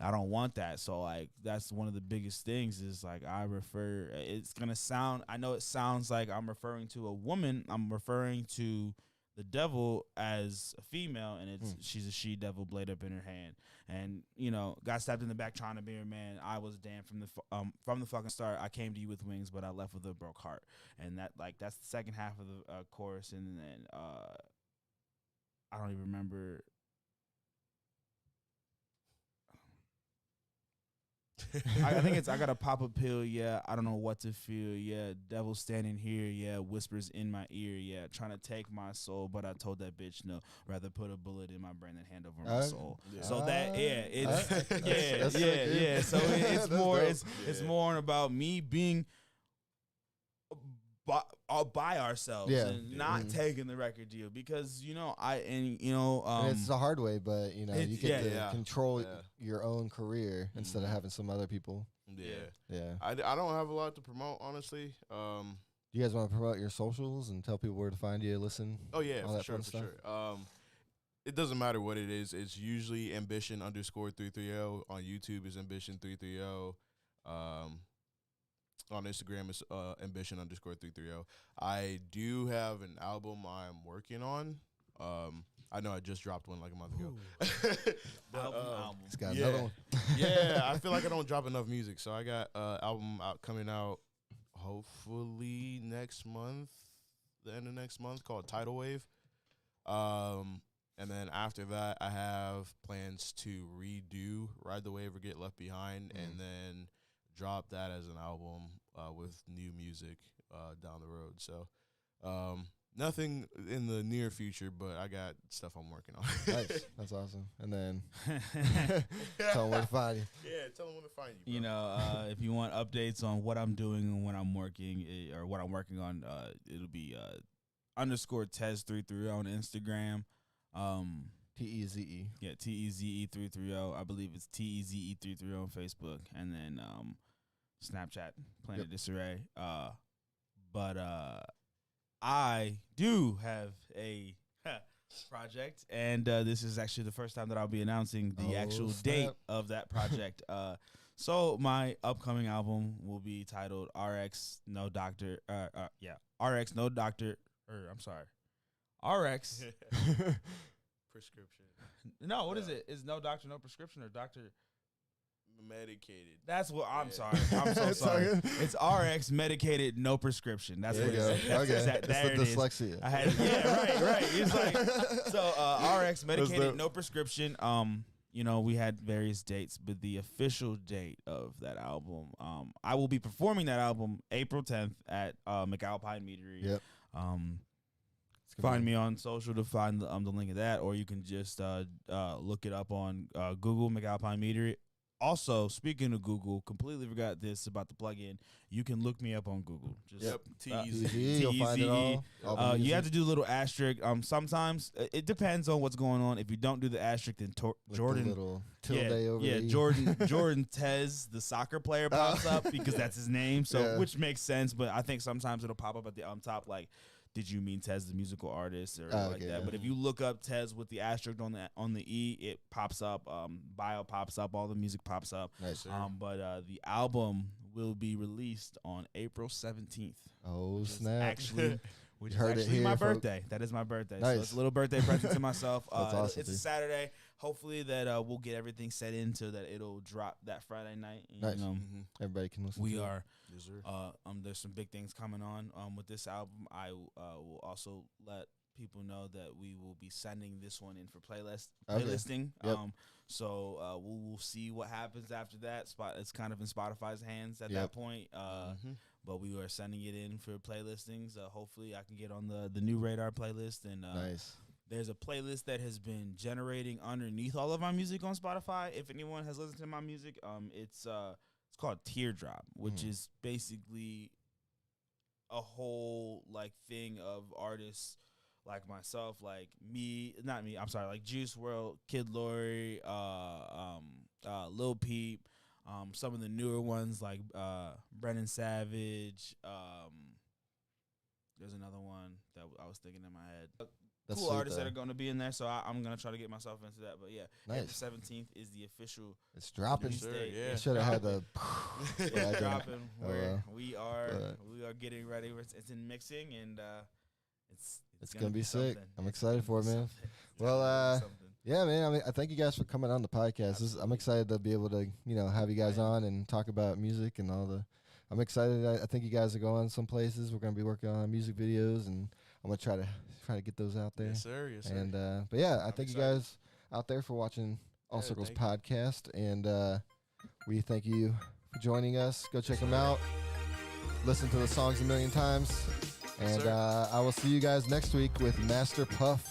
I don't want that. So like that's one of the biggest things is like it's gonna sound, I know it sounds like I'm referring to a woman, I'm referring to the devil as a female, and she's a she devil, blade up in her hand, and you know, got stabbed in the back trying to be her man. I was damned from the fucking start. I came to you with wings, but I left with a broke heart. And that's the second half of the chorus, and then I don't even remember. I think it's I got a pop a pill, yeah. I don't know what to feel, yeah. Devil standing here, yeah. Whispers in my ear, yeah. Trying to take my soul, but I told that bitch no. Rather put a bullet in my brain than hand over my soul. So that it's So it's more it's more about me being by ourselves and not taking the record deal, because you know and it's the hard way, but you know you get to control your own career instead of having some other people. I don't have a lot to promote, honestly. Do you guys want to promote your socials and tell people where to find you, listen? Oh yeah, for sure. It doesn't matter what it is. It's usually ambition_330 on YouTube. Is ambition330. On Instagram, it's ambition_330. I do have an album I'm working on. I know I just dropped one like a month ago. Album. It's got another one. I feel like I don't drop enough music, so I got album coming out hopefully next month, the end of next month, called Tidal Wave. And then after that, I have plans to redo Ride the Wave or Get Left Behind, and then drop that as an album with new music down the road. So nothing in the near future, but I got stuff I'm working on. Nice. That's awesome. And then tell them where to find you. Yeah, tell them where to find you, bro. You know, if you want updates on what I'm doing and when I'm working or what I'm working on, it'll be _Tez330 on Instagram. TEZE. Yeah, TEZE330. I believe it's TEZE330 on Facebook, and then Snapchat, Planet Disarray. But I do have a project, and this is actually the first time that I'll be announcing the actual date of that project. So my upcoming album will be titled RX No Doctor. RX No Doctor. I'm sorry. RX. Prescription. No, what is it? Is No Doctor No Prescription or Doctor Medicated? That's what I'm sorry. I'm so sorry. It's RX Medicated No Prescription. That's what it is. It's the dyslexia. I had right. It's like so RX Medicated No Prescription. You know, we had various dates, but the official date of that album, I will be performing that album April 10th at McAlpine Meadery. Yep. Find me on social to find the link of that, or you can just look it up on Google, McAlpine Meadery. Also, speaking of Google, completely forgot this about the plugin. You can look me up on Google. Just TEZE. You'll find it all. You have to do a little asterisk. Sometimes it depends on what's going on. If you don't do the asterisk, then Jordan, the little tilde over the Jordan Tez, the soccer player, pops up because that's his name. So which makes sense, but I think sometimes it'll pop up at the top like, did you mean Tez the musical artist or that? Yeah. But if you look up Tez with the asterisk on the E, it pops up. Bio pops up. All the music pops up. Nice. But the album will be released on April 17th. Oh, snap. Which is actually my birthday. That is my birthday. Nice. So it's a little birthday present to myself. That's awesome, it's a Saturday. Hopefully that we'll get everything set in so that it'll drop that Friday night. Nice. Everybody can listen to it. We are. Yes, sir. There's some big things coming on with this album. I will also let people know that we will be sending this one in for playlisting. Yep. So we'll see what happens after that. It's kind of in Spotify's hands at that point. But we are sending it in for playlistings. Hopefully, I can get on the new Radar playlist. And nice. There's a playlist that has been generating underneath all of my music on Spotify. If anyone has listened to my music, it's called Teardrop, which is basically a whole like thing of artists like myself, like like Juice WRLD, Kid Laroi, Lil Peep, some of the newer ones like Brennan Savage. There's another one that I was thinking in my head. That's cool sweet, artists though. that are going to be in there, so I'm going to try to get myself into that. But yeah, Nice. April 17th is the official. It's dropping. release date. Yeah. You should have had the. It's dropping. Where well. we are getting ready. It's in mixing, and It's gonna be sick. something. I'm It's excited gonna for be it, man. something. It's Well, gonna be something. Yeah, man. I mean, I thank you guys for coming on the podcast. I'm excited to be able to, have you guys on and talk about music and all the. I'm excited. I think you guys are going some places. We're gonna be working on music videos, and I'm gonna try to get those out there. Yes, sir. Yes, sir. And but yeah, I thank you excited. guys out there for watching All Yeah, Circles thank podcast, and we thank you for joining us. Go check them out. Listen to the songs a million times, and sir. I will see you guys next week with Master Puff.